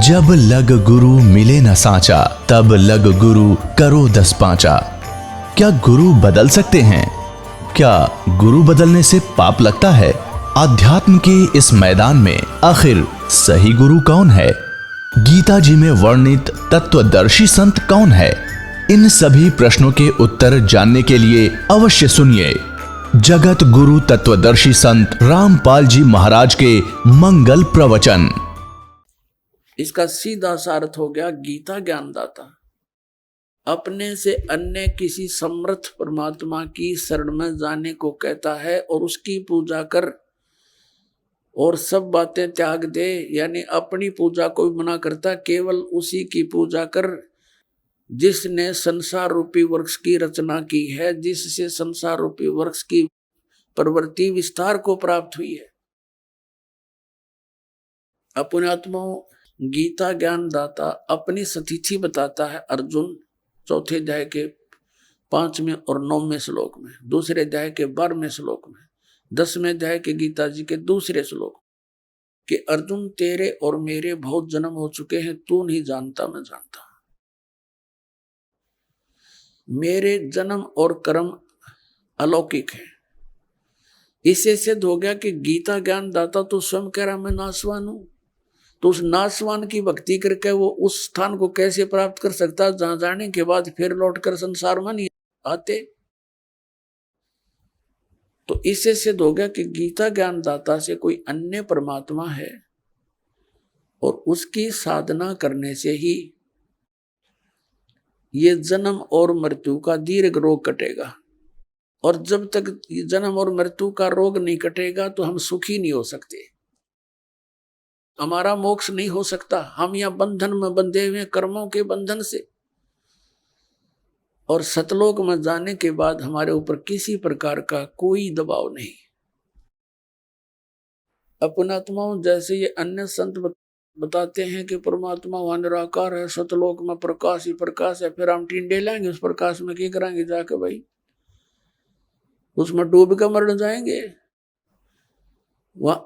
जब लग गुरु मिले न साचा, तब लग गुरु करो 10 पांचा। क्या गुरु बदल सकते हैं? क्या गुरु बदलने से पाप लगता है? अध्यात्म के इस मैदान में आखिर सही गुरु कौन है? गीता जी में वर्णित तत्वदर्शी संत कौन है? इन सभी प्रश्नों के उत्तर जानने के लिए अवश्य सुनिए जगत गुरु तत्वदर्शी संत रामपाल जी महाराज के मंगल प्रवचन। इसका सीधा सा अर्थ हो गया गीता ज्ञानदाता अपने से अन्य किसी समर्थ परमात्मा की शरण में जाने को कहता है और उसकी पूजा कर और सब बातें त्याग दे, यानी अपनी पूजा को भी मना करता, केवल उसी की पूजा कर जिसने संसार रूपी वृक्ष की रचना की है, जिससे संसार रूपी वृक्ष की प्रवृत्ति विस्तार को प्राप्त हुई है। अपने आत्माओं गीता ज्ञानदाता अपनी स्थिति बताता है अर्जुन चौथे अध्याय के 5वें और 9वें श्लोक में, दूसरे अध्याय के 12वें श्लोक में, 10वें अध्याय के गीता जी के दूसरे श्लोक कि अर्जुन तेरे और मेरे बहुत जन्म हो चुके हैं, तू नहीं जानता मैं जानता। मेरे जन्म और कर्म अलौकिक है। इससे सिद्ध हो गया कि गीता ज्ञानदाता तो स्वयं कह रहा मैं नासवान हूं, तो उस नासवान की भक्ति करके वो उस स्थान को कैसे प्राप्त कर सकता जहां जाने के बाद फिर लौटकर संसार में नहीं आते। तो इससे सिद्ध हो गया कि गीता ज्ञानदाता से कोई अन्य परमात्मा है और उसकी साधना करने से ही ये जन्म और मृत्यु का दीर्घ रोग कटेगा। और जब तक जन्म और मृत्यु का रोग नहीं कटेगा तो हम सुखी नहीं हो सकते, हमारा मोक्ष नहीं हो सकता। हम यहाँ बंधन में बंधे हुए कर्मों के बंधन से, और सतलोक में जाने के बाद हमारे ऊपर किसी प्रकार का कोई दबाव नहीं। अपनात्माओं जैसे ये अन्य संत बताते हैं कि परमात्मा वहां निराकार है, सतलोक में प्रकाश ही प्रकाश है, फिर हम टिंडे लाएंगे उस प्रकाश में, क्या कराएंगे जाके भाई? उसमें डूब कर मर जाएंगे। वहां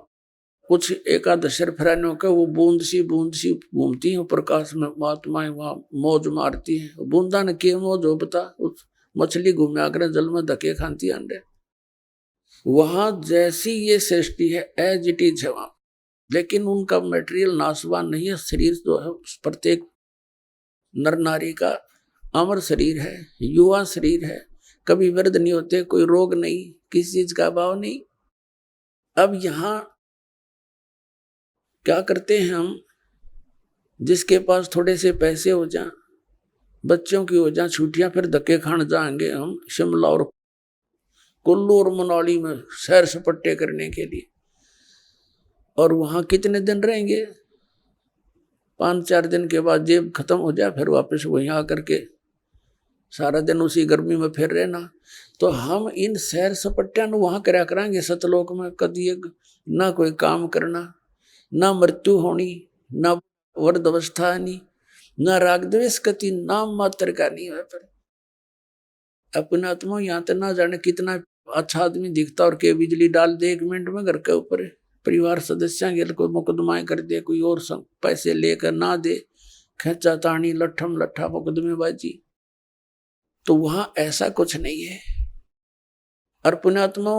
कुछ एकादशर फरानों का वो बूंद सी घूमती है प्रकाश में, महात्माएं वहां मौज मारती हैं। बूंदा ने के मौज हो बता, उस मछली घूमे आकर जल में धके खाती अंडे। वहां जैसी ये सृष्टि है एज इट इज है वहां, लेकिन उनका मटेरियल नाशवान नहीं है। शरीर जो है प्रत्येक नर नारी का अमर शरीर है, युवा शरीर है, कभी वृद्ध नहीं होते, कोई रोग नहीं, किसी चीज का अभाव नहीं। अब यहाँ क्या करते हैं हम, जिसके पास थोड़े से पैसे हो जाएं, बच्चों की हो जाएं छुट्टियां, फिर धक्के खान जाएंगे हम शिमला और कुल्लू और मनाली में सैर सपट्टे करने के लिए। और वहां कितने दिन रहेंगे? 5-4 दिन के बाद जेब खत्म हो जाए, फिर वापस वहीं आकर के सारा दिन उसी गर्मी में फिर रहना। तो हम इन सैर सपट्टियां वहां करा कराएंगे सतलोक में, कभी ना कोई काम करना, ना मृत्यु होनी, ना वृद्ध अवस्था आनी, ना राग द्वेष कति नाम मात्र का नहीं है। पर अपना आत्मा यहाँ तो ना जाने कितना अच्छा आदमी दिखता और के बिजली डाल दे 1 मिनट में घर के ऊपर, परिवार सदस्य के कोई मुकदमा कर दे, कोई और पैसे लेकर ना दे, खेचा तानी लट्ठम लट्ठा मुकदमेबाजी। तो वहां ऐसा कुछ नहीं है। और पुण्यात्मा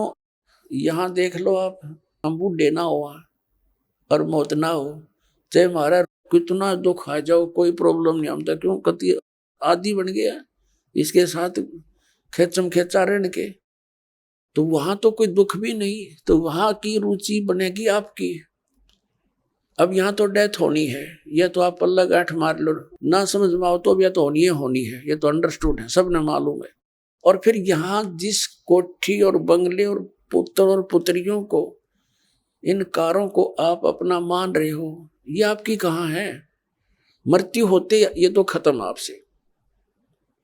यहाँ देख लो आप, हम बूढ़े ना हुआ और मौत ना हो, चाहे हमारा कितना दुख आ जाओ कोई प्रॉब्लम नहीं हमता, क्यों? कति आदि बन गया इसके साथ खेचम खेचा रहने के, तो वहां तो कोई दुख भी नहीं, तो वहां की रुचि बनेगी आपकी। अब यहाँ तो डेथ होनी है, यह तो आप पल्ला गांठ मार लो, ना समझ में आओ तो अब यह तो होनी है, ये तो अंडरस्टूड है, सबने मालूम है। और फिर यहाँ जिस कोठी और बंगले और पुत्र और पुत्रियों को, इन कारों को आप अपना मान रहे हो, ये आपकी कहाँ है? मृत्यु होते ये तो खत्म आपसे,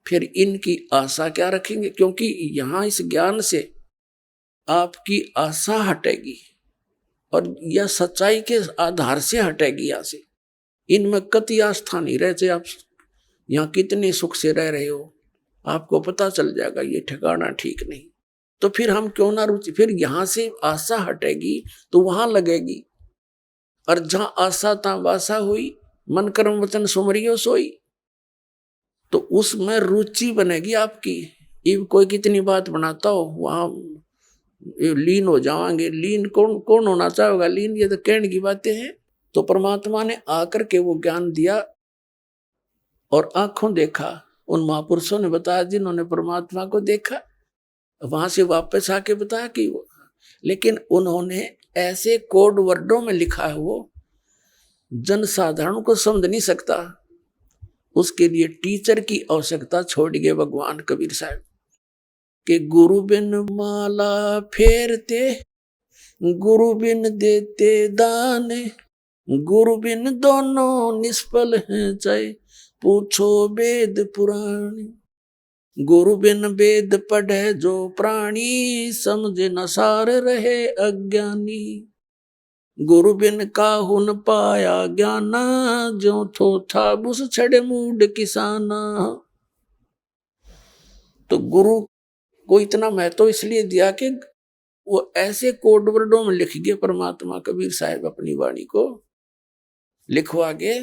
फिर इनकी आशा क्या रखेंगे? क्योंकि यहाँ इस ज्ञान से आपकी आशा हटेगी और यह सच्चाई के आधार से हटेगी। यहाँ से इनमें कति आस्था नहीं रहते। आप यहाँ कितने सुख से रह रहे हो, आपको पता चल जाएगा ये ठिकाना ठीक नहीं। तो फिर हम क्यों ना रुचि, फिर यहां से आशा हटेगी तो वहां लगेगी। और जहां आशा तहां वासा हुई, मन कर्म वचन सुमरियो सोई, तो उसमें रुचि बनेगी आपकी। ये कोई कितनी बात बनाता हो वहां लीन हो जावांगे। लीन कौन कौन होना चाहेगा लीन, ये तो कहने की बातें हैं। तो परमात्मा ने आकर के वो ज्ञान दिया और आंखों देखा। उन महापुरुषों ने बताया जिन्होंने परमात्मा को देखा, वहां से वापस आके बताया कि लेकिन उन्होंने ऐसे कोड वर्डों में लिखा है वो जनसाधारण को समझ नहीं सकता। उसके लिए टीचर की आवश्यकता छोड़ गए भगवान कबीर साहब कि गुरु बिन माला फेरते, गुरु बिन देते दान, गुरु बिन दोनों निष्फल हैं चाहे पूछो वेद पुराण। गुरु बिन वेद पढ़े जो प्राणी, समझे न सार रहे अज्ञानी। गुरु बिन काहू न पाया ज्ञाना, जो थो था बुस छड़े मूड किसाना। तो गुरु को इतना महत्व इसलिए दिया कि वो ऐसे कोड वर्डों में लिख गए परमात्मा कबीर साहब अपनी वाणी को लिखवा गए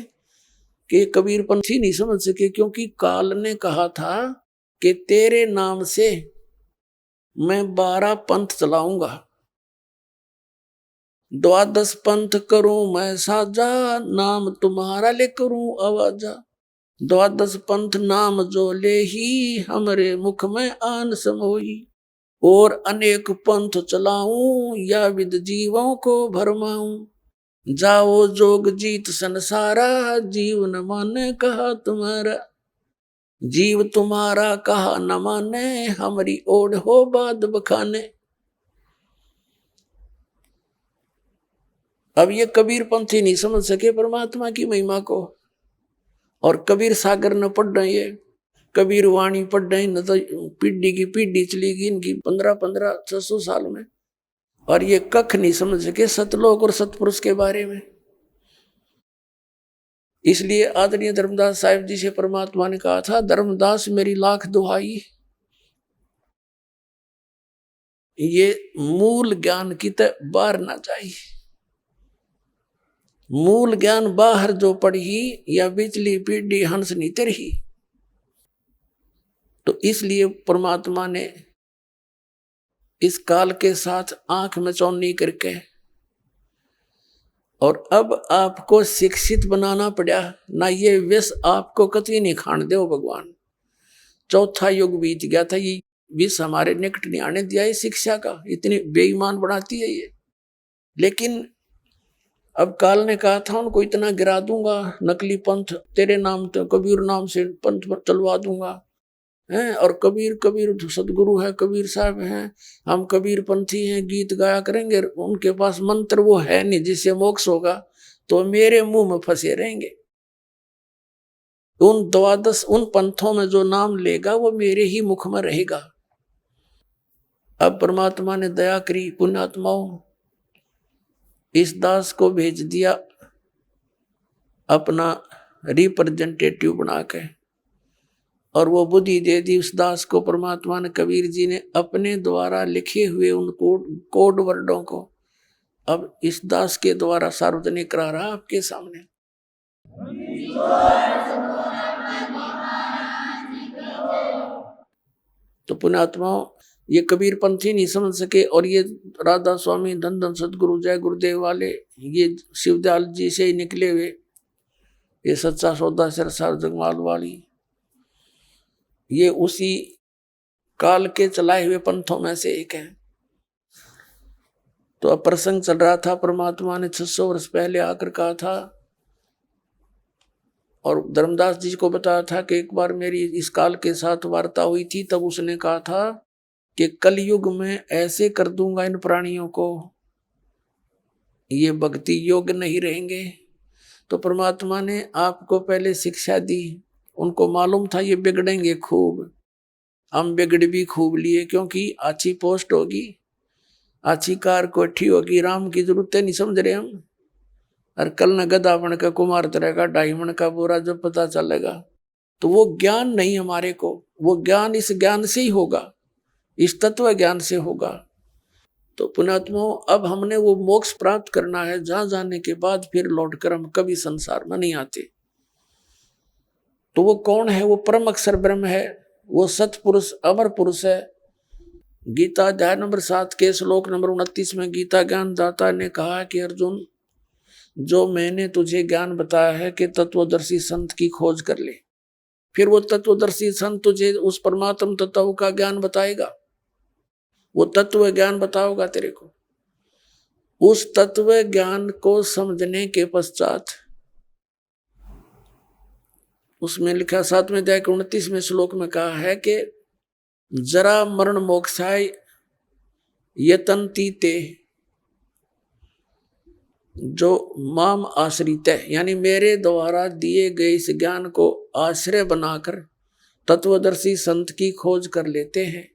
कि कबीर पंथी नहीं समझ सके, क्योंकि काल ने कहा था कि तेरे नाम से मैं 12 पंथ चलाऊंगा, 12 पंथ करूं मैं साजा, नाम तुम्हारा ले करूं आवाजा। 12 पंथ नाम जो ले ही, हमरे मुख में आन समोई। और अनेक पंथ चलाऊं, या विद जीवों को भरमाऊं। जाओ जोग जीत संसारा, जीव न माने कहा तुम्हारा। जीव तुम्हारा कहा न माने, हमारी ओढ़ हो बाद बखाने। अब ये कबीर पंथी नहीं समझ सके परमात्मा की महिमा को, और कबीर सागर न पढ़ रहे, ये कबीर वाणी पढ़ रहे न, तो पीढ़ी की पीढ़ी चली गई इनकी 1500 600 साल में, और ये कख नहीं समझ सके सतलोक और सतपुरुष के बारे में। इसलिए आदरणीय धर्मदास साहिब जी से परमात्मा ने कहा था, धर्मदास मेरी लाख दुहाई, ये मूल ज्ञान की तो बाहर ना चाहिए। मूल ज्ञान बाहर जो पढ़ी, या बिचली पीढ़ी हंस नहीं तरही। तो इसलिए परमात्मा ने इस काल के साथ आंख में चौनी करके, और अब आपको शिक्षित बनाना पड़ा ना। ये विष आपको कतई नहीं खान दे भगवान। चौथा युग बीत गया था, ये विष हमारे निकट नहीं आने दिया है शिक्षा का। इतनी बेईमान बनाती है ये। लेकिन अब काल ने कहा था उनको इतना गिरा दूंगा, नकली पंथ तेरे नाम तो कबीर नाम से पंथ चलवा दूंगा हैं। और कबीर कबीर सदगुरु है, कबीर साहब हैं, हम कबीर पंथी हैं, गीत गाया करेंगे। उनके पास मंत्र वो है नहीं जिससे मोक्ष होगा, तो मेरे मुंह में फंसे रहेंगे। उन 12 उन पंथों में जो नाम लेगा वो मेरे ही मुख में रहेगा। अब परमात्मा ने दया करी, पुण्यात्माओं, इस दास को भेज दिया अपना रिप्रेजेंटेटिव बना के, और वो बुद्धि दे दी उस दास को परमात्मा ने। कबीर जी ने अपने द्वारा लिखे हुए उन कोड वर्डों को अब इस दास के द्वारा सार्वजनिक करा रहा आपके सामने। तो पुण्यात्माओं, ये कबीर पंथी नहीं समझ सके, और ये राधा स्वामी धन धन सदगुरु जय गुरुदेव वाले, ये शिवदयाल जी से ही निकले हुए, ये सच्चा सौदा सिरसार जगमाल वाली, ये उसी काल के चलाए हुए पंथों में से एक है। तो अब प्रसंग चल रहा था, परमात्मा ने 600 वर्ष पहले आकर कहा था, और धर्मदास जी को बताया था कि एक बार मेरी इस काल के साथ वार्ता हुई थी। तब उसने कहा था कि कलयुग में ऐसे कर दूंगा इन प्राणियों को, ये भक्ति योग्य नहीं रहेंगे। तो परमात्मा ने आपको पहले शिक्षा दी, उनको मालूम था ये बिगड़ेंगे खूब। हम बिगड़ भी खूब लिए, क्योंकि अच्छी पोस्ट होगी, अच्छी कार कोठी होगी, राम की जरूरत नहीं समझ रहे हम। और कल न गधा बन का कुमार तरह का डायमंड का बोरा जब पता चलेगा, तो वो ज्ञान नहीं हमारे को, वो ज्ञान इस ज्ञान से ही होगा, इस तत्व ज्ञान से होगा। तो पुण्यात्माओं, अब हमने वो मोक्ष प्राप्त करना है जहां जाने के बाद फिर लौटकर हम कभी संसार में नहीं आते। तो वो कौन है? वो परम अक्षर ब्रह्म है, वो सतपुरुष अमर पुरुष है। गीता अध्याय नंबर 7 के श्लोक नंबर 29 में गीता ज्ञान दाता ने कहा कि अर्जुन, जो मैंने तुझे ज्ञान बताया है कि तत्वदर्शी संत की खोज कर ले। फिर वो तत्वदर्शी संत तुझे उस परमात्म तत्व का ज्ञान बताएगा, वो तत्व ज्ञान बताओगा तेरे को। उस तत्व ज्ञान को समझने के पश्चात उसमें लिखा 7वें अध्याय के 29वें श्लोक में कहा है कि जरा मरण मोक्षाय यतन्ति ते, जो माम आश्रित है, यानी मेरे द्वारा दिए गए इस ज्ञान को आश्रय बनाकर तत्वदर्शी संत की खोज कर लेते हैं।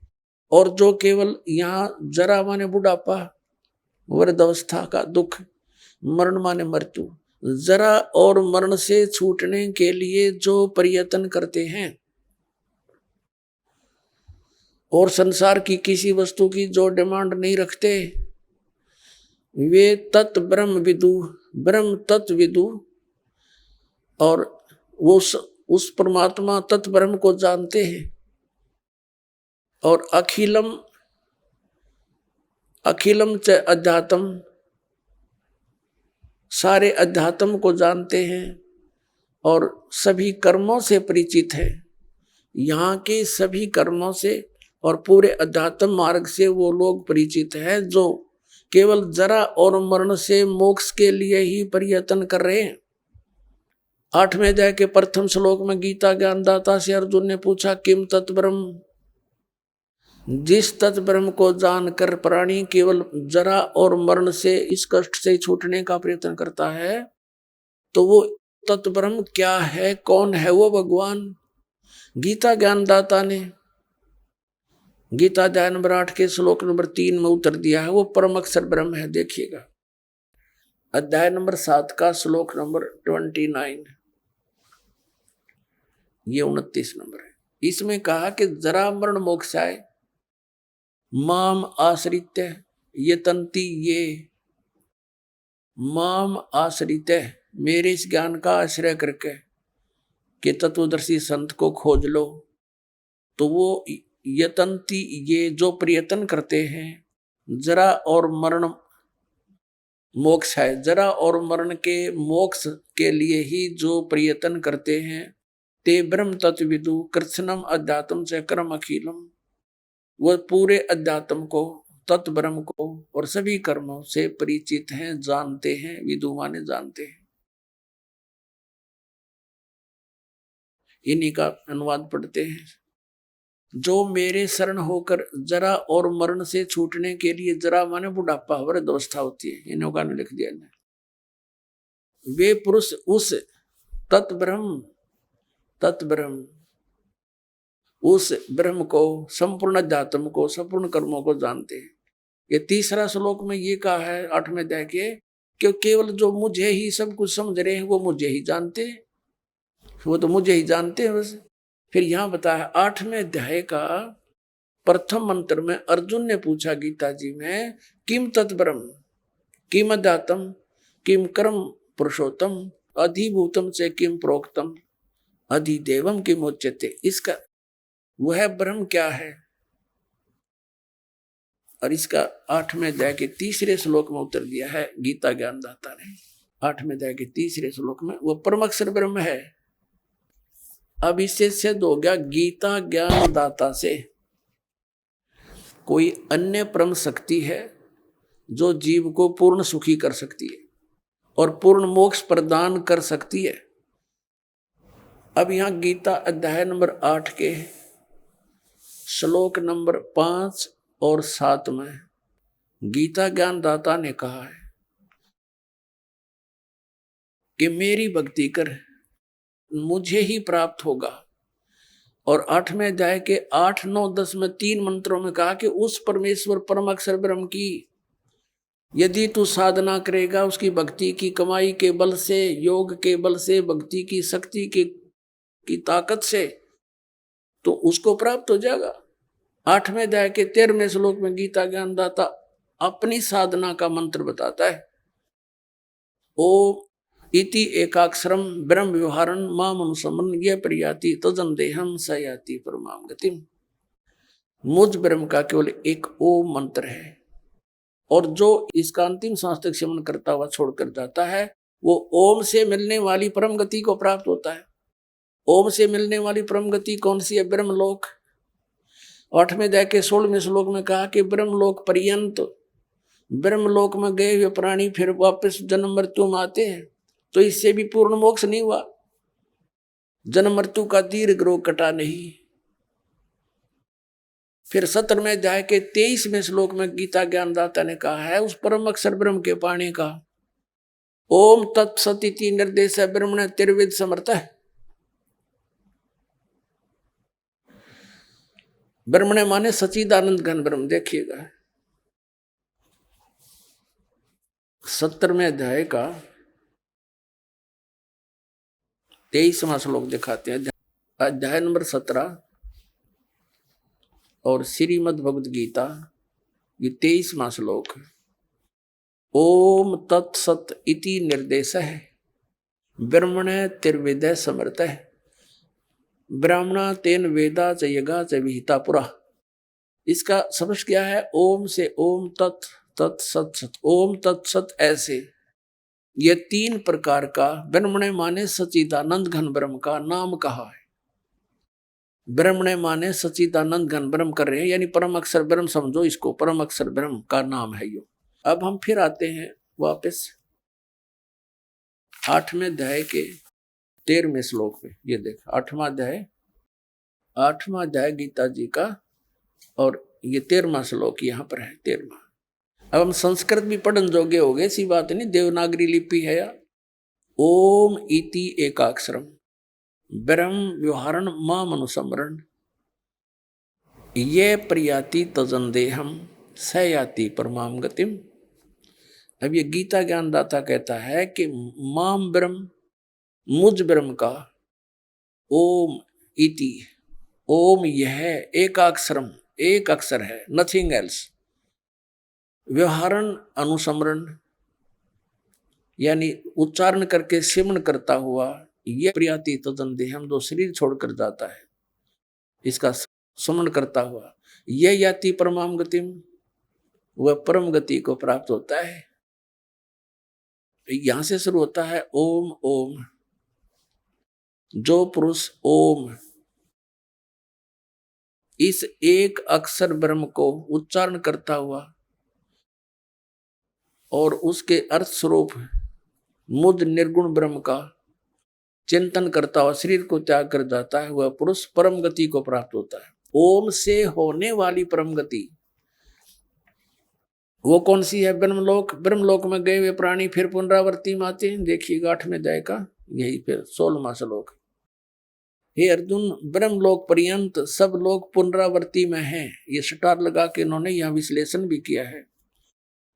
और जो केवल यहाँ जरा माने बुढ़ापा, वृद्धावस्था का दुख, मरण माने मृत्यु, जरा और मरण से छूटने के लिए जो प्रयत्न करते हैं और संसार की किसी वस्तु की जो डिमांड नहीं रखते, वे तत् ब्रह्म विदु, ब्रह्म तत्व विदु, और वो उस परमात्मा तत्व ब्रह्म को जानते हैं। और अखिलम अखिलम च अध्यात्म, सारे अध्यात्म को जानते हैं और सभी कर्मों से परिचित है। यहाँ के सभी कर्मों से और पूरे अध्यात्म मार्ग से वो लोग परिचित हैं जो केवल जरा और मरण से मोक्ष के लिए ही प्रयत्न कर रहे हैं। 8वें अध्याय के प्रथम श्लोक में गीता ज्ञानदाता से अर्जुन ने पूछा, किम तत्ब्रह्म, जिस तत्ब्रह्म को जानकर प्राणी केवल जरा और मरण से, इस कष्ट से छूटने का प्रयत्न करता है, तो वो तत्ब्रह्म क्या है, कौन है वो भगवान? गीता ज्ञानदाता ने गीता अध्याय नंबर 8 के श्लोक नंबर 3 में उत्तर दिया है, वो परम अक्षर ब्रह्म है। देखिएगा अध्याय नंबर 7 का श्लोक नंबर 29, ये 29 नंबर है। इसमें कहा कि जरा मरण मोक्षाय माम आश्रित यतन्ति ये, माम आश्रित, मेरे इस ज्ञान का आश्रय करके कि तत्वदर्शी संत को खोज लो। तो वो यतन्ति ये, जो प्रयत्न करते हैं, जरा और मरण मोक्ष है, जरा और मरण के मोक्ष के लिए ही जो प्रयत्न करते हैं, ते ब्रह्म तत्विदु कृत्स्नम अध्यात्म से कर्म अखिलम, वह पूरे अध्यात्म को, तत्व ब्रह्म को और सभी कर्मों से परिचित हैं, जानते हैं। विदु माने जानते हैं। इन्हीं का अनुवाद पढ़ते हैं। जो मेरे शरण होकर जरा और मरण से छूटने के लिए, जरा माने बुढ़ापा, वृद्धावस्था होती है, इन लोगों ने लिख दिया है। वे पुरुष उस तत्ब्रह्म उस ब्रह्म को, संपूर्ण अध्यात्म को, संपूर्ण कर्मों को जानते हैं। ये तीसरा श्लोक में ये कहा है 8वें अध्याय के, कि केवल जो मुझे ही सब कुछ समझ रहे हैं वो मुझे ही जानते हैं, वो तो मुझे ही जानते हैं बस। फिर यहाँ बताया 8वें अध्याय का प्रथम मंत्र में अर्जुन ने पूछा गीता जी में, किम तत्ब्रह्म, किम अध्यात्म, किम कर्म पुरुषोत्तम, अधिभूतम से किम प्रोक्तम, अधिदेवम किम उच्यते। इसका वह ब्रह्म क्या है? और इसका 8वें अध्याय के तीसरे श्लोक में उत्तर दिया है गीता ज्ञानदाता ने। 8वें अध्याय के तीसरे श्लोक में वो परम अक्षर ब्रह्म है। अब इससे सिद्ध हो गया गीता ज्ञानदाता से कोई अन्य परम शक्ति है जो जीव को पूर्ण सुखी कर सकती है और पूर्ण मोक्ष प्रदान कर सकती है। अब यहां गीता अध्याय नंबर 8 के श्लोक नंबर 5 और 7 में गीता ज्ञानदाता ने कहा है कि मेरी भक्ति कर, मुझे ही प्राप्त होगा। और 8वें अध्याय के 8, 9, 10 में 3 मंत्रों में कहा कि उस परमेश्वर परम अक्षर ब्रह्म की यदि तू साधना करेगा, उसकी भक्ति की कमाई के बल से, योग के बल से, भक्ति की शक्ति की ताकत से, तो उसको प्राप्त हो जाएगा। 8वें अध्याय के 13वें श्लोक में गीता ज्ञानदाता अपनी साधना का मंत्र बताता है। ओम इति एकाक्षरम ब्रह्म व्यवहारन माम अनुसमन ये प्रयाति तजन देहम सयाति परमाम गतिम। मुझ ब्रह्म का केवल एक ओम मंत्र है, और जो इसका अंतिम सांस तक सेवन करता हुआ छोड़कर जाता है वो ओम से मिलने वाली परम गति को प्राप्त होता है। ओम से मिलने वाली परम गति कौन सी है? ब्रह्मलोक। 8वें अध्याय के 16वें श्लोक में कहा कि ब्रह्मलोक पर्यंत, ब्रह्मलोक में गए हुए प्राणी फिर वापस जन्म मृत्यु में आते हैं, तो इससे भी पूर्ण मोक्ष नहीं हुआ, जन्म मृत्यु का दीर्घ रोग कटा नहीं। फिर 17वें अध्याय के 23वें श्लोक में गीता ज्ञानदाता ने कहा है उस परम अक्षर ब्रह्म के पाने का, ओम तत्सदिति निर्देश ब्रह्मण त्रिविद समर्थ है। ब्रह्मण माने सच्चिदानंद घन ब्रह्म। देखिएगा 17वें अध्याय का 23वां श्लोक दिखाते हैं, अध्याय नंबर 17 और श्रीमद् भगवद गीता ये 23वां श्लोक। ओम तत्सत इति निर्देश है ब्रह्मण त्रिविद समर्थ है ब्राह्मणा तेन वेदा च यगा च विहिता पुरा। इसका समझ क्या है? ओम से ओम तत् तत् सत सत, ओम तत्सत ऐसे ये 3 प्रकार का ब्रह्मण माने सच्चिदानंद घन ब्रह्म का नाम कहा है। ब्रह्मण माने सच्चिदानंद घन ब्रह्म कर रहे हैं, यानी परम अक्षर ब्रह्म समझो इसको, परम अक्षर ब्रह्म का नाम है यो। अब हम फिर आते हैं वापस 8वें अध्याय के 13वें श्लोक में। ये देख 8वां अध्याय गीता जी का, और ये 13वां श्लोक यहाँ पर है 13वां। अब हम संस्कृत भी पढ़न जोगे हो गए, ऐसी बात नहीं, देवनागरी लिपि है या। ओम इति एकाक्षरम ब्रह्म व्यवहारण माम अनुसमरण ये प्रयाति तजन देहम सयाति परमाम गतिम। अब ये गीता ज्ञानदाता कहता है कि माम ब्रह्म, मुझ ब्रह्म का, ओम इति, ओम यह एकाक्षरम, एक अक्षर है, नथिंग एल्स, व्यवहारण अनुसमरण यानी उच्चारण करके सिमरण करता हुआ, यह प्रयाति तजन देहम जो शरीर छोड़कर जाता है इसका स्मरण करता हुआ, यह याति परमाम गतिम वह परम गति को प्राप्त होता है। यहां से शुरू होता है ओम ओम। जो पुरुष ओम इस एक अक्षर ब्रह्म को उच्चारण करता हुआ और उसके अर्थ स्वरूप मुझ निर्गुण ब्रह्म का चिंतन करता हुआ शरीर को त्याग कर जाता है, वह पुरुष परम गति को प्राप्त होता है। ओम से होने वाली परम गति वो कौन सी है? ब्रह्मलोक। ब्रह्मलोक में गए हुए प्राणी फिर पुनरावृत्ति में आते हैं। देखिएगा 8वें अध्याय का यही फिर 16वां श्लोक। हे अर्जुन, ब्रह्मलोक पर्यंत सब लोग पुनरावृत्ति में हैं। ये स्टार लगा के इन्होंने यह विश्लेषण भी किया है,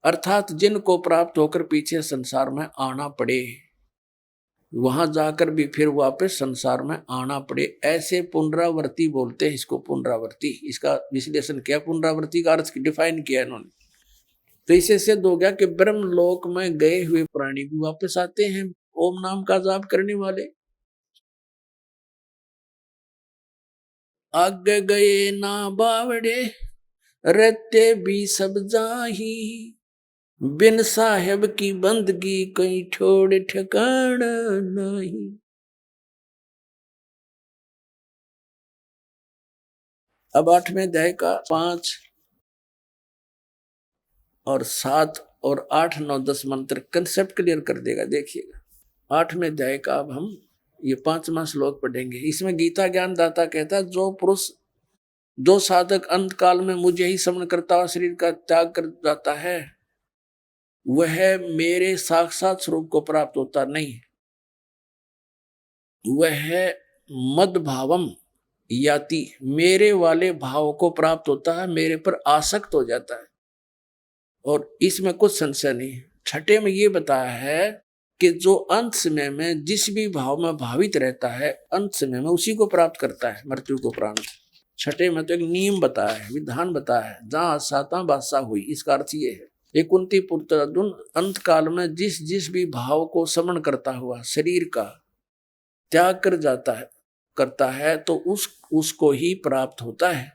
अर्थात जिनको प्राप्त होकर पीछे संसार में आना पड़े, वहां जाकर भी फिर वापस संसार में आना पड़े, ऐसे पुनरावृत्ति बोलते हैं इसको। पुनरावृत्ति, इसका विश्लेषण किया, पुनरावृत्ति का अर्थ डिफाइन किया इन्होंने। तो इसे सिद्ध हो गया कि ब्रह्मलोक में गए हुए प्राणी भी वापस आते हैं ओम नाम का जाप करने वाले। आगे गए ना बावड़े रहते भी सब जाही, बिन साहेब की बंदगी कहीं छोड़ ठिकाना नहीं। अब 8वें अध्याय का 5 और 7 और 8, 9, 10 मंत्र कंसेप्ट क्लियर कर देगा। देखिएगा 8वें अध्याय का अब हम ये 5वां श्लोक पढ़ेंगे। इसमें गीता ज्ञान दाता कहता है जो पुरुष, जो साधक अंत काल में मुझे ही स्मरण करता हुआ शरीर का त्याग कर जाता है, वह मेरे साक्षात स्वरूप को प्राप्त होता नहीं, वह मद भावम याति, मेरे वाले भाव को प्राप्त होता है, मेरे पर आसक्त हो जाता है। और इसमें कुछ संशय नहीं। 6 में ये बताया है कि जो अंत समय में जिस भी भाव में भावित रहता है, अंत समय में उसी को प्राप्त करता है मृत्यु को प्राण। 6 में तो एक नियम बताया है, विधान बताया है, जहां साता बादशाह हुई, इसका अर्थ ये है। ये कुंती पुत्र अर्जुन अंत काल में जिस जिस भी भाव को समन करता हुआ शरीर का त्याग कर जाता है करता है तो उसको ही प्राप्त होता है।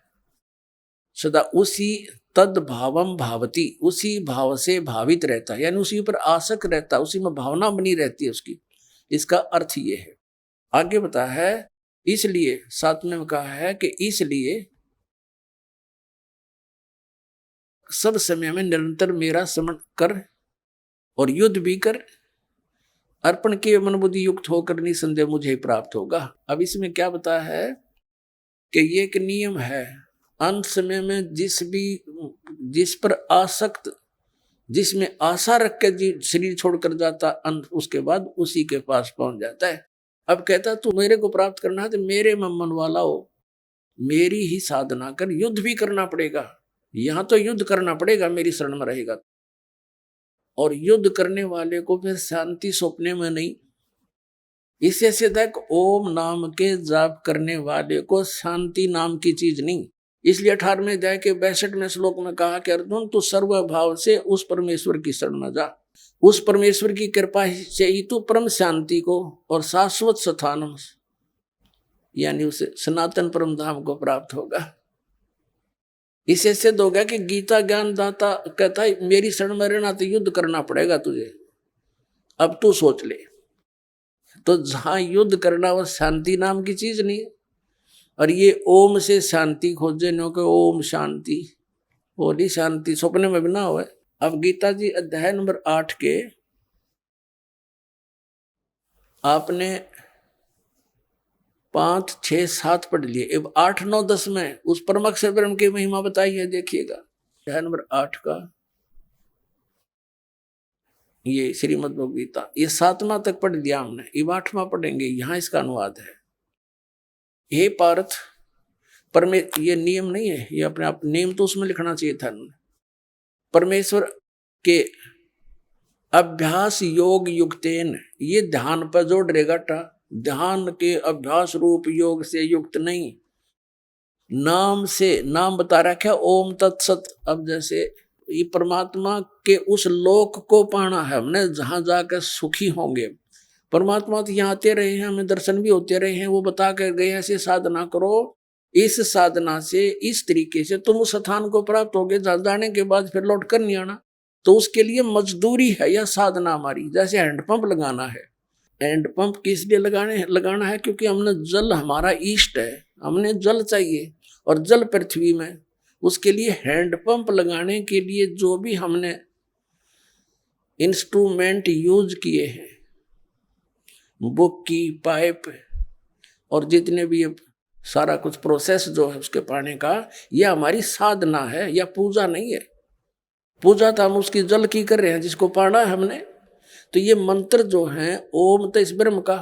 सदा उसी तद भावम भावती, उसी भाव से भावित रहता है, यानी उसी पर आसक्त रहता है, उसी में भावना बनी रहती है उसकी। इसका अर्थ ये है। आगे बताया है इसलिए, सातवें में कहा है कि इसलिए सब समय में निरंतर मेरा स्मरण कर और युद्ध भी कर, अर्पण के मन बुद्धि युक्त होकर निसंदेह मुझे ही प्राप्त होगा। अब इसमें क्या बताया है कि ये एक नियम है, अंत समय में जिस पर आसक्त, जिसमें आशा रख के शरीर छोड़कर जाता, अंत उसके बाद उसी के पास पहुंच जाता है। अब कहता तू मेरे को प्राप्त करना है तो मेरे में मन वाला हो, मेरी ही साधना कर, युद्ध भी करना पड़ेगा, यहां तो युद्ध करना पड़ेगा मेरी शरण में रहेगा। और युद्ध करने वाले को फिर शांति सौंपने में नहीं, इससे सिद्ध है ओम नाम के जाप करने वाले को शांति नाम की चीज नहीं। इसलिए 18वें अध्याय के 62वें श्लोक में कहा कि अर्जुन तू सर्वभाव से उस परमेश्वर की शरण में जा, उस परमेश्वर की कृपा से ही तू परम शांति को और शाश्वत स्थान यानी उसे सनातन परम धाम को प्राप्त होगा। इससे सिद्ध हो गया कि गीता ज्ञान दाता कहता है मेरी शरण में रहना तो युद्ध करना पड़ेगा तुझे, अब तू सोच ले। तो जहां युद्ध करना वो शांति नाम की चीज नहीं है। और ये ओम से शांति खोजे नो के ओम शांति, बोली शांति सपने में भी ना हो। अब गीता जी अध्याय नंबर 8 के आपने 5, 6, 7 पढ़ लिए, अब 8, 9, 10 में उस परम अक्षर ब्रह्म की महिमा बताई है। देखिएगा अध्याय नंबर 8 का ये श्रीमद् भगवद गीता, ये 7वां तक पढ़ लिया हमने, अब 8वां पढ़ेंगे। यहां इसका अनुवाद है, हे पार्थ ये नियम नहीं है, ये अपने आप नियम तो उसमें लिखना चाहिए था। परमेश्वर के अभ्यास योग युक्तेन, ये ध्यान पर जोड़ रहेगा टा, ध्यान के अभ्यास रूप योग से युक्त नहीं, नाम से, नाम बता रखा ओम तत्सत। अब जैसे ये परमात्मा के उस लोक को पाना है हमने जहां जाकर सुखी होंगे। परमात्मा तो यहाँ आते रहे हैं, हमें दर्शन भी होते रहे हैं, वो बता कर गए ऐसे साधना करो, इस साधना से इस तरीके से तुम उस स्थान को प्राप्त होगे जहाँ जाने के बाद फिर लौट कर नहीं आना। तो उसके लिए मजदूरी है या साधना हमारी। जैसे हैंडपंप लगाना है, हैंडपंप किस लिए लगाना है? क्योंकि हमने जल, हमारा इष्ट है, हमने जल चाहिए और जल पृथ्वी में, उसके लिए हैंडपंप लगाने के लिए जो भी हमने इंस्ट्रूमेंट यूज किए हैं, बुक की, पाइप और जितने भी ये सारा कुछ प्रोसेस जो है उसके पाने का, यह हमारी साधना है या पूजा नहीं है। पूजा तो हम उसकी जल की कर रहे हैं जिसको पाना है हमने। तो ये मंत्र जो है ओम तो इस ब्रह्म का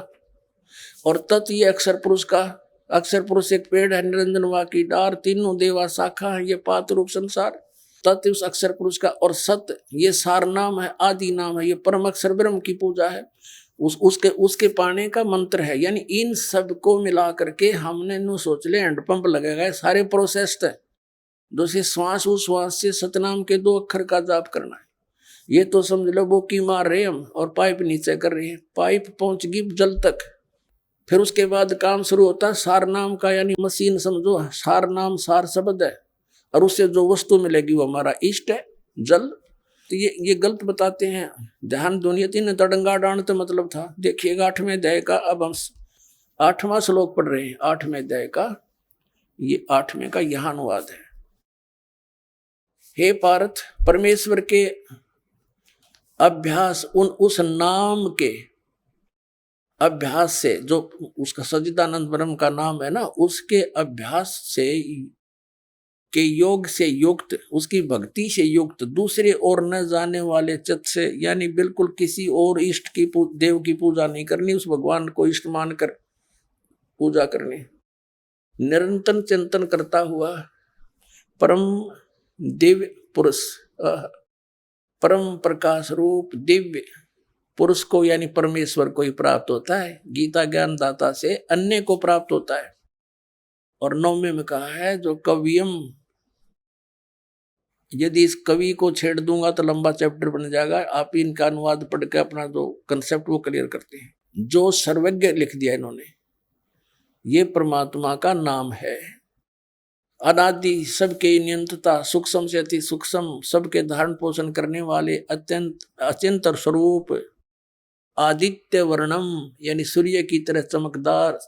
और तत् ये अक्षर पुरुष का। अक्षर पुरुष एक पेड़ है, निरंजन वा की डार, तीनों देवा शाखा है, ये पात रूप संसार। तत् उस अक्षर पुरुष का और सत ये सार नाम है, आदि नाम है, ये परम अक्षर ब्रह्म की पूजा है। उसके पाने का मंत्र है। यानी इन सब को मिला करके हमने नु सोच ले हैंडपंप लगेगा, सारे प्रोसेस है। दूसरे श्वास उस श्वास से सतनाम के 2 अक्षर का जाप करना है। ये तो समझ लो वो की मार रहे हम और पाइप नीचे कर रहे हैं, पाइप पहुंच गई जल तक। फिर उसके बाद काम शुरू होता है सार नाम का, यानी मशीन समझो, सार नाम सार शब्द है और उससे जो वस्तु मिलेगी वो हमारा इष्ट है, जल। तो ये गलत बताते हैं। ध्यान दुनिया तीन तड़ंगा डांड तो मतलब था। देखिएगा 8वें अध्याय का, अब हम 8वां श्लोक पढ़ रहे हैं 8वें अध्याय का, ये 8वें का यह अनुवाद है। हे पार्थ, परमेश्वर के अभ्यास, उस नाम के अभ्यास से, जो उसका सच्चिदानंद ब्रह्म का नाम है ना, उसके अभ्यास से के योग से युक्त, उसकी भक्ति से युक्त, दूसरे और न जाने वाले चित्त से, यानी बिल्कुल किसी और इष्ट की देव की पूजा नहीं करनी, उस भगवान को इष्ट मानकर पूजा करनी। निरंतर चिंतन करता हुआ परम दिव्य पुरुष, परम प्रकाश रूप दिव्य पुरुष को, यानी परमेश्वर को ही प्राप्त होता है। गीता ज्ञान दाता से अन्य को प्राप्त होता है। और 9वें में कहा है जो कव्यम, यदि इस कवि को छेड़ दूंगा तो लंबा चैप्टर बन जाएगा। आप इनका अनुवाद पढ़ के अपना जो कंसेप्ट वो क्लियर करते हैं। जो सर्वज्ञ लिख दिया इन्होंने, ये परमात्मा का नाम है। अनादि, सबके नियंत्रता, सूक्ष्म से अति सूक्ष्म, सबके धारण पोषण करने वाले, अत्यंत अचिंत स्वरूप, आदित्य वर्णम यानी सूर्य की तरह चमकदार,